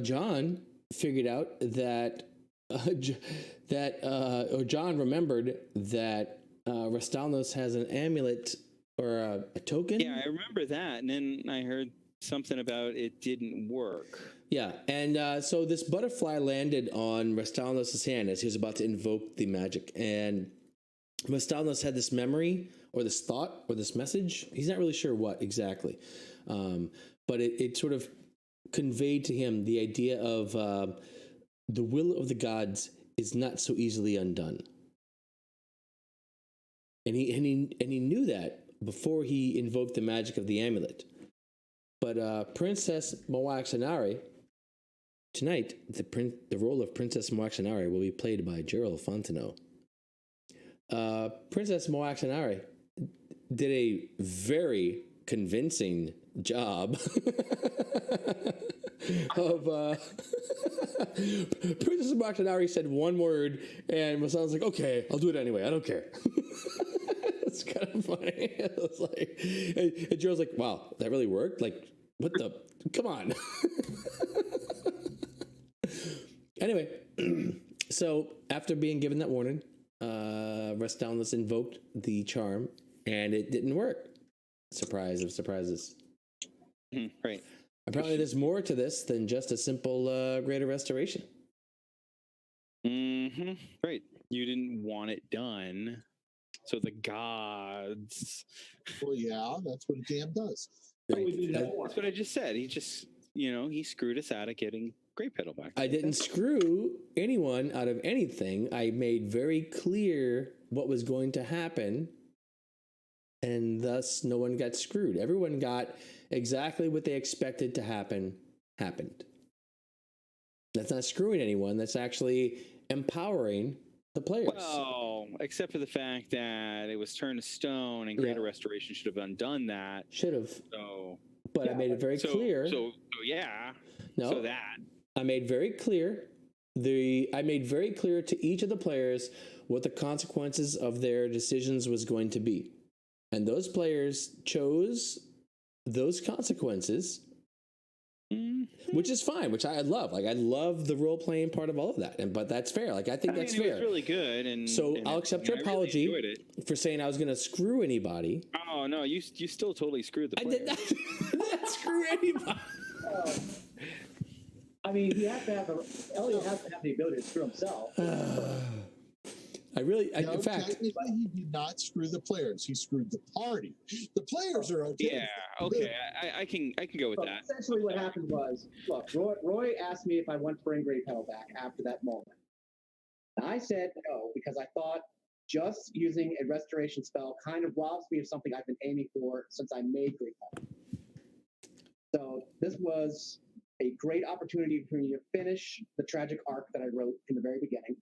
John figured out that John remembered that Rastalnos has an amulet or a token. Yeah, I remember that, and then I heard something about it didn't work. Yeah, and so this butterfly landed on Rastalnos' hand as he was about to invoke the magic, and Rastalnos had this memory or this thought or this message. He's not really sure what exactly, but it sort of conveyed to him the idea of the will of the gods is not so easily undone, and he knew that before he invoked the magic of the amulet. But Princess Moaxanari, tonight, the role of Princess Moaxanari will be played by Gerald Fontenot. Princess Moaxanari did a very convincing job of Princess Moaxanari said one word, and Masan's like, okay, I'll do it anyway. I don't care. It's kind of funny. It was like, and Joe's like, wow, that really worked? Like, what the? Come on. Anyway, so after being given that warning, Rastalnos invoked the charm, and it didn't work. Surprise of surprises. Right. Apparently, there's more to this than just a simple greater restoration. Mm-hmm. Right. You didn't want it done. So the gods. Well, yeah, that's what a DM does. Right. That's what I just said. He just, he screwed us out of getting Grey Petal back. I didn't screw anyone out of anything. I made very clear what was going to happen, and thus no one got screwed. Everyone got exactly what they expected to happen, happened. That's not screwing anyone. That's actually empowering the players. Well, except for the fact that it was turned to stone, and Greater Restoration should have undone that. Should have. So, but I made it very clear. So yeah. No. So that I made very clear. I made very clear to each of the players what the consequences of their decisions was going to be, and those players chose those consequences, which is fine, which I love. Like, I love the role playing part of all of that, but that's fair. Like, I think that's It fair. was really good, and so and I'll accept your apology for saying I was going to screw anybody. Oh no, you still totally screwed the I player. did not, I did not screw anybody. I mean, Elliot has to have the ability to screw himself. In fact, technically, he did not screw the players. He screwed the party. The players are okay. Yeah, okay, I can go with that. Essentially, what happened was, look, Roy asked me if I want to bring Great Pedal back after that moment. And I said no, because I thought just using a restoration spell kind of robs me of something I've been aiming for since I made Great Pedal. So this was a great opportunity for me to finish the tragic arc that I wrote in the very beginning.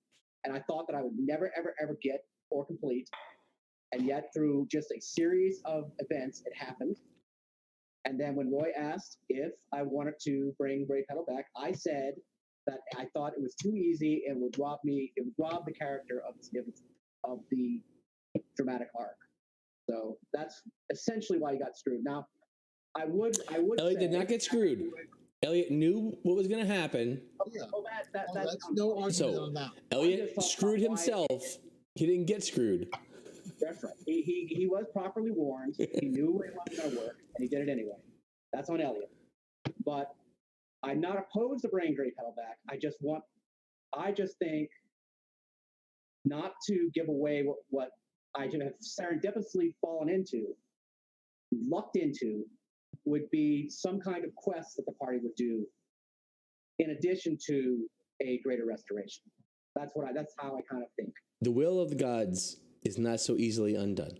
And I thought that I would never, ever, ever get or complete. And yet, through just a series of events, it happened. And then when Roy asked if I wanted to bring Great Pedal back, I said that I thought it was too easy and would rob the character of the dramatic arc. So that's essentially why he got screwed. Now, I would Elliot did not get screwed. Elliot knew what was going to happen. That's no argument on that. Elliot screwed himself. He didn't get screwed. That's right. He was properly warned. He knew it wasn't going to work, and he did it anyway. That's on Elliot. But I'm not opposed to bringing Great Pedal back. I just think not to give away what I have serendipitously fallen into, lucked into, would be some kind of quest that the party would do in addition to a greater restoration. That's how I kind of think. The will of the gods is not so easily undone.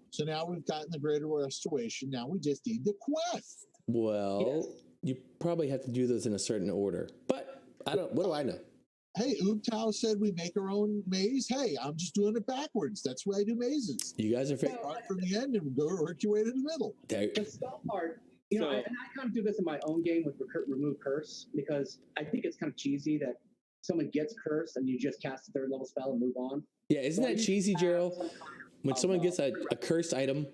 So now we've gotten the greater restoration. Now we just need the quest. Well, you probably have to do those in a certain order. But what do I know? Hey, Oogtao said we make our own maze. Hey, I'm just doing it backwards. That's why I do mazes. You guys are start from the end and work your way to the middle. The spell part, and I kind of do this in my own game with remove curse, because I think it's kind of cheesy that someone gets cursed and you just cast a third level spell and move on. Yeah, isn't that cheesy, Gerald? When someone gets a cursed item,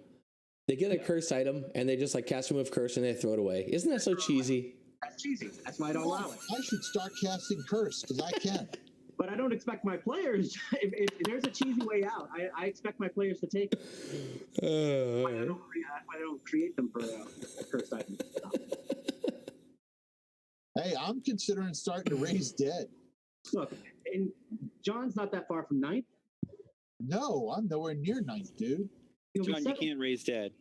they get a cursed item and they just like cast remove curse and they throw it away. Isn't that so cheesy? That's cheesy. That's why I don't allow it. I should start casting curse because I can. But I don't expect my players. If there's a cheesy way out, I expect my players to take it. I don't create them for cursed items. Hey, I'm considering starting to raise dead. Look, and John's not that far from 9th. No, I'm nowhere near 9th, dude. John, you can't raise dead.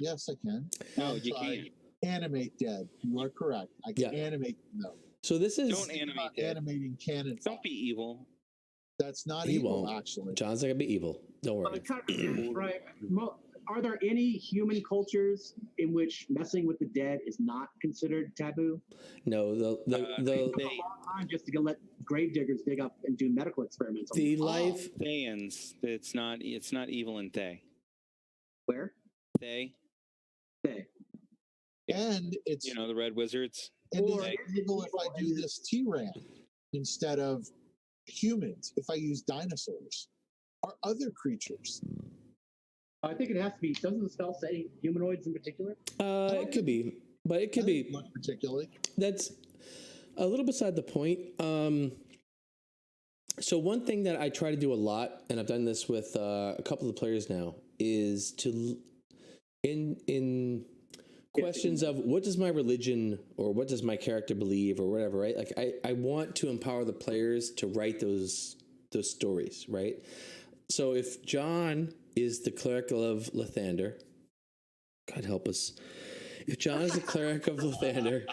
Yes, I can. No, you can't. Animate dead. You are correct. I can animate them, though. So this is don't animate dead. Animating cannon. Don't be evil. That's not evil, actually. John's not gonna be evil. Don't worry. Right. Are there any human cultures in which messing with the dead is not considered taboo? No, a long time just to let gravediggers dig up and do medical experiments. The life Thayans. It's not evil in Thay. Where? Thay. And it's the Red Wizards. And it's evil if I do this T-Ram instead of humans, if I use dinosaurs or other creatures. I think it has to be. Doesn't the spell say humanoids in particular? It could be, but it could be. Not particularly. That's a little beside the point. So one thing that I try to do a lot, and I've done this with a couple of players now, is to in questions of what does my religion or what does my character believe or whatever, right? Like I want to empower the players to write those stories, right? So if John is the cleric of Lathander, God help us. If John is the cleric of Lathander,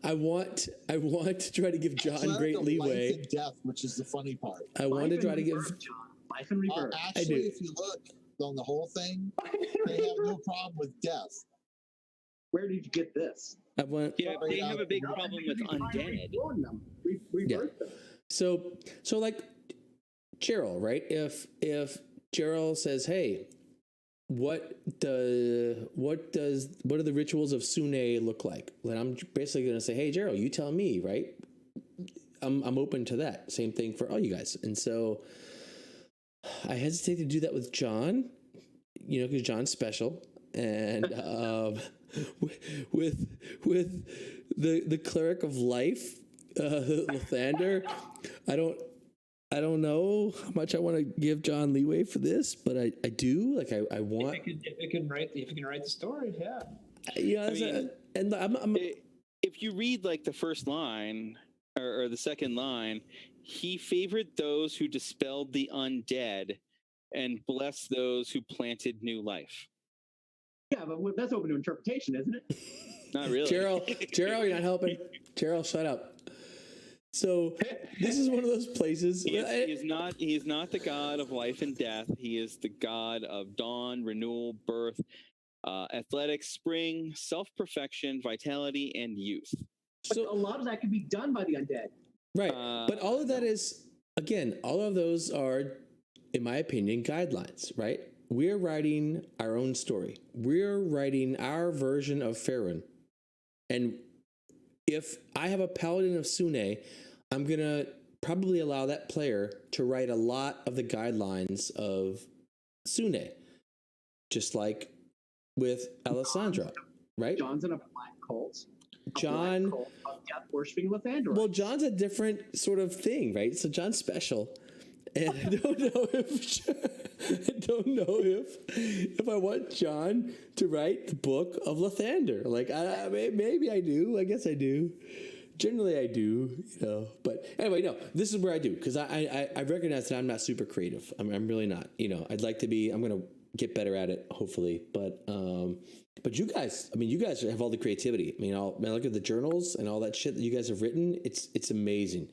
I want to try to give John great leeway. Life and death, which is the funny part. I want to try to give life and rebirth. Actually, if you look on the whole thing, they have no problem with death. Where did you get this? They have a big problem with undead. We birthed them. So like Gerald, right? If Gerald says, "Hey, what are the rituals of Sune look like?" Then I'm basically going to say, "Hey, Gerald, you tell me, right?" I'm open to that. Same thing for all you guys. And so I hesitate to do that with John, because John's special. and with the cleric of life, Lathander. I don't know how much I want to give John leeway for this, but I do. Like I want. If you can write the story, yeah. Yeah, and I'm if you read like the first line or the second line, he favored those who dispelled the undead and blessed those who planted new life. Yeah, but that's open to interpretation, isn't it? Not really. Gerald, you're not helping. Gerald, shut up. So this is one of those places. He is not the god of life and death. He is the god of dawn, renewal, birth, athletics, spring, self-perfection, vitality, and youth. But a lot of that can be done by the undead. Right. But all of that is, again, all of those are, in my opinion, guidelines, right? We're writing our own story. We're writing our version of Faerun. And if I have a Paladin of Sune, I'm going to probably allow that player to write a lot of the guidelines of Sune. Just like with Alessandra, right? John's in a black cult. John, black cult of death worshipping Lathander. Well, John's a different sort of thing, right? So John's special, and I don't know if I want John to write the book of Lathander. Like, maybe I do. I guess I do. Generally, I do. But anyway, no. This is where I do, because I recognize that I'm not super creative. I'm really not. I'd like to be. I'm gonna get better at it, hopefully. But you guys, you guys have all the creativity. I look at the journals and all that shit that you guys have written. It's amazing.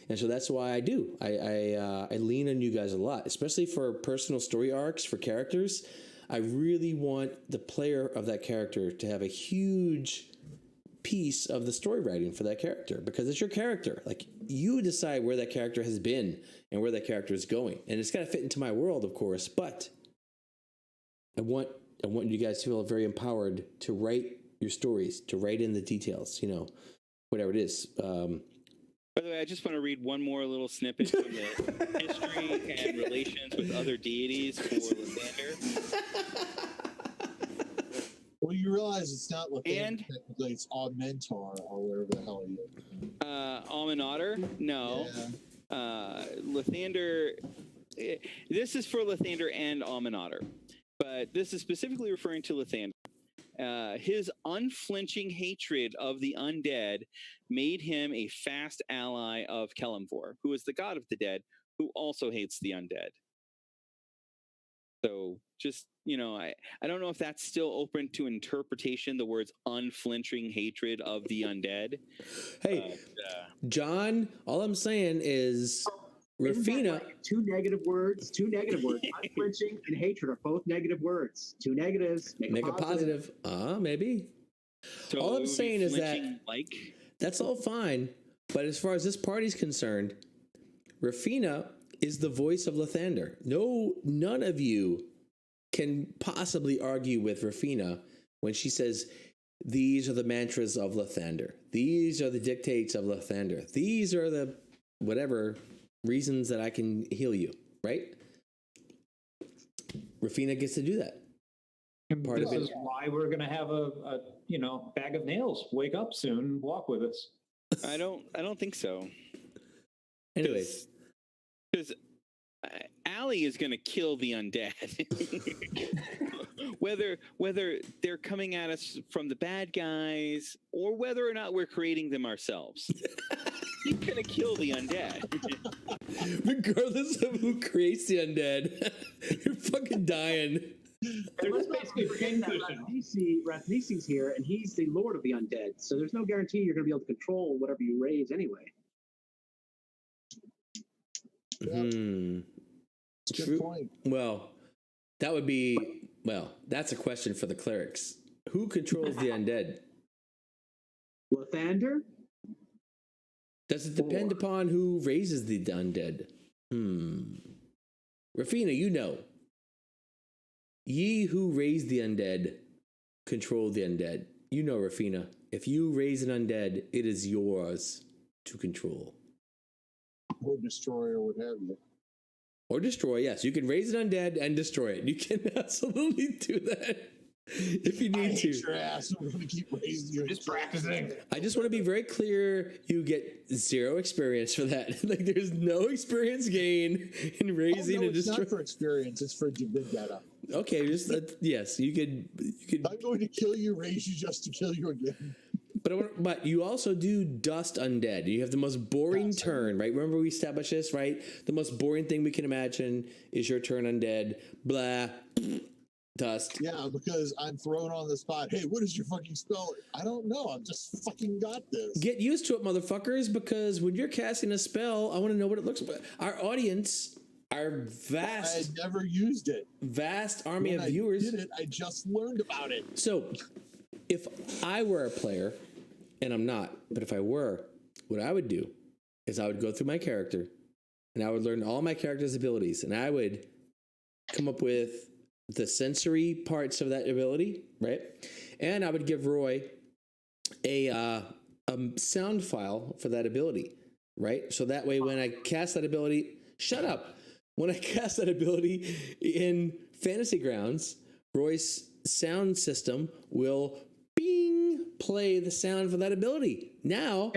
And so that's why I do. I lean on you guys a lot, especially for personal story arcs for characters. I really want the player of that character to have a huge piece of the story writing for that character, because it's your character. Like, you decide where that character has been and where that character is going. And it's got to fit into my world, of course, but I want you guys to feel very empowered to write your stories, to write in the details, whatever it is. By the way, I just want to read one more little snippet from the history and relations with other deities for Lathander. Well, you realize it's not Lathander, technically it's Augmentar or whatever the hell he is. Almanatar? No. Yeah. Lathander. This is for Lathander and Almanatar, but this is specifically referring to Lathander. His unflinching hatred of the undead made him a fast ally of Kelemvor, who is the god of the dead, who also hates the undead. So just, I don't know if that's still open to interpretation, the words unflinching hatred of the undead. Hey, John, all I'm saying is Rafina. Two negative words. Unflinching and hatred are both negative words. Two negatives make a positive. Maybe. So all I'm saying is that that's all fine. But as far as this party's concerned, Rafina is the voice of Lathander. None of you can possibly argue with Rafina when she says, these are the mantras of Lathander. These are the dictates of Lathander. These are the whatever reasons that I can heal you, right? Rafina gets to do that. This is why we're going to have a bag of nails. Wake up soon, walk with us. I don't think so. Anyways, because Allie is going to kill the undead, whether they're coming at us from the bad guys or whether or not we're creating them ourselves. He's going to kill the undead. Regardless of who creates the undead, you're fucking dying. Let's basically forget that Rathnisi's here, and he's the lord of the undead. So there's no guarantee you're going to be able to control whatever you raise anyway. Good point. Well, that's a question for the clerics. Who controls the undead? Lathander? Does it depend upon who raises the undead? Rafina, you know. Ye who raise the undead control the undead. You know, Rafina. If you raise an undead, it is yours to control. Or destroy, or what have you. Or destroy, yes. You can raise an undead and destroy it. You can absolutely do that. If you I need hate to. your ass. I'm going to keep raising you. Just practicing. I just want to be very clear. You get 0 experience for that. Like, there's no experience gain in raising no, and it's not destroying. for experience. It's for vendetta. Okay, just yes, you could. I'm going to kill you, raise you just to kill you again. But you also do dust undead. You have the most boring Yes, turn, right? Remember we established this, right? The most boring thing we can imagine is your turn undead. Blah. Dust. Yeah, because I'm thrown on the spot. Hey, what is your fucking spell? I don't know. I've just fucking got this. Get used to it, motherfuckers, because when you're casting a spell, I want to know what it looks like. Our audience, our I had never used it. vast army When of I viewers. did it, I just learned about it. So, if I were a player, and I'm not, but if I were, what I would do is I would go through my character, and I would learn all my character's abilities, and I would come up with the sensory parts of that ability, right? And I would give Roy a sound file for that ability, right? So that way, when I cast that ability, shut up. When I cast that ability in Fantasy Grounds, Roy's sound system will bing play the sound for that ability. Now,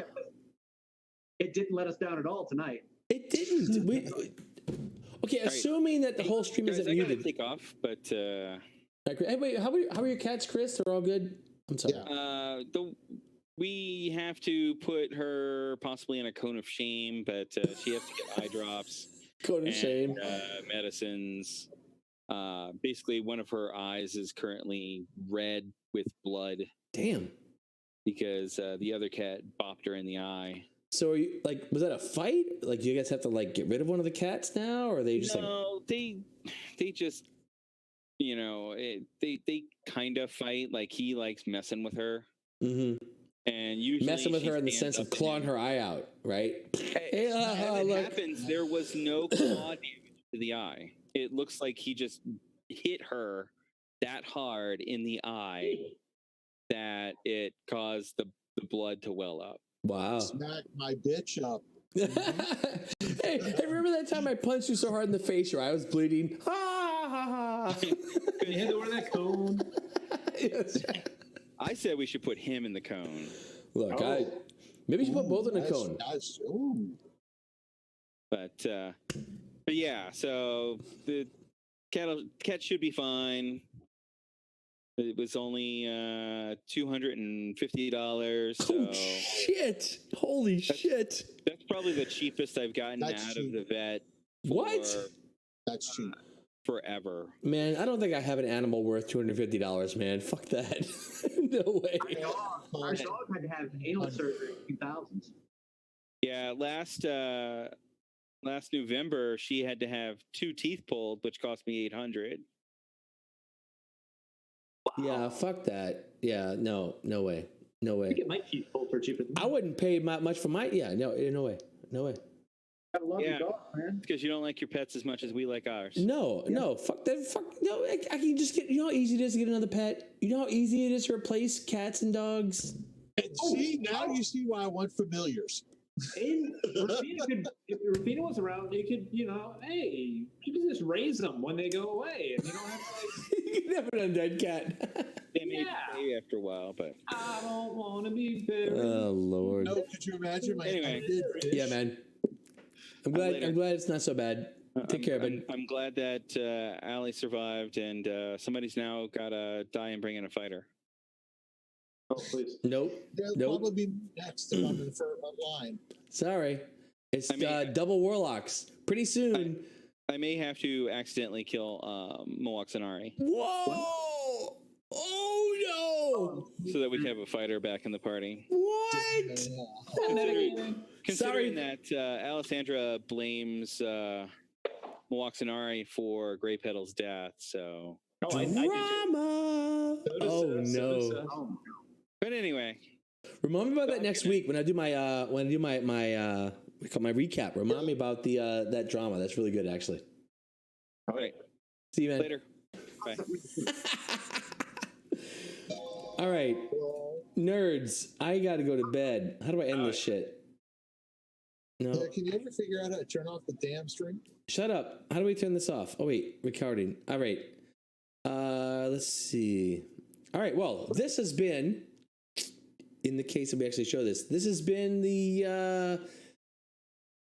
It didn't let us down at all tonight. it didn't. Okay, assuming that the whole stream Guys, isn't I gotta muted. take off, but Hey, wait, how are your cats, Chris? They're all good? I'm sorry. Yeah. we have to put her possibly in a cone of shame, but she has to get eye drops. Cone of shame. Medicines. Basically, one of her eyes is currently red with blood Damn. because the other cat bopped her in the eye. So are you, like, was that a fight? Like, do you guys have to, like, get rid of one of the cats now? Or are they just No, they just, they kind of fight. Like, he likes messing with her. Mm-hmm. And usually Messing with she her in the stands sense of up to clawing him. her eye out, right? Hey, as it look. happens, there was no claw damage to the eye. It looks like he just hit her that hard in the eye that it caused the blood to well up. Wow. Smack my bitch up. hey, remember that time I punched you so hard in the face your eye was bleeding? Ha ha ha. You hit over that cone. Yes. I said we should put him in the cone. Look, maybe you should put both in a cone. But yeah, so the cat should be fine. It was only $250. So Oh shit! Holy shit! that's probably the cheapest I've gotten That's out cheap. of the vet. What? That's cheap. Forever. Man, I don't think I have an animal worth $250, man. Fuck that. No way. Our dog had to have anal surgery in the 2000s. Yeah, last November she had to have 2 teeth pulled, which cost me $800. Yeah, fuck that. Yeah, no way. No I way. think it might keep pulled for cheaper than I wouldn't pay much for my. Yeah, no way. No way. Gotta love Yeah. your dog, man. Because you don't like your pets as much as we like ours. No, fuck that. Fuck no. I can just get. You know how easy it is to get another pet. You know how easy it is to replace cats and dogs. And see, now you see why I want familiars. And if Rufina was around, you could, hey, you can just raise them when they go away, and you don't have to. You can have an undead cat. They may Yeah. pay after a while, but I don't want to be buried. Oh Lord. No, could you imagine my Anyway. undead fish? Yeah, man. I'm glad. later. I'm glad it's not so bad. Take care, bud. I'm glad that Allie survived, and somebody's now got to die and bring in a fighter. Oh, please. Nope. They'll Nope. probably be next if I'm in the front line. Sorry. It's I mean- double warlocks. Pretty soon. I may have to accidentally kill Moaxanari Whoa! Oh so that we can have a fighter back in the party. no! What? Considering that Alessandra blames Moaxanari for Grey Petal's death, so. Oh, I do too. Drama. So does, Oh so no! does, Oh, But anyway, Remind me about that next week when I do my we call my recap. Remind me about the that drama. That's really good, actually. all right, See you, man. later. Bye. All right, nerds. I got to go to bed. How do I end this shit? No. Can you ever figure out how to turn off the damn stream? Shut up. How do we turn this off? Oh wait, recording. All right. Let's see. All right. Well, this has been, in the case that we actually show this has been the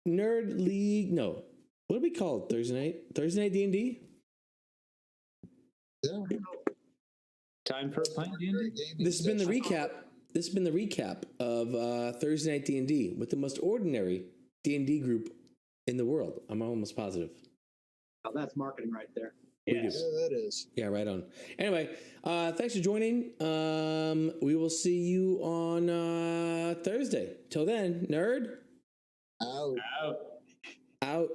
Nerd League. No, what do we call it? Thursday night D&D. Yeah. Time for playing D&D. This has been the recap. This has been the recap of Thursday night D&D with the most ordinary D&D group in the world. I'm almost positive. Oh, that's marketing right there. Yes. Yeah, that is. Yeah, right on. Anyway, thanks for joining. We will see you on Thursday. Till then, nerd. Out. Out. Out.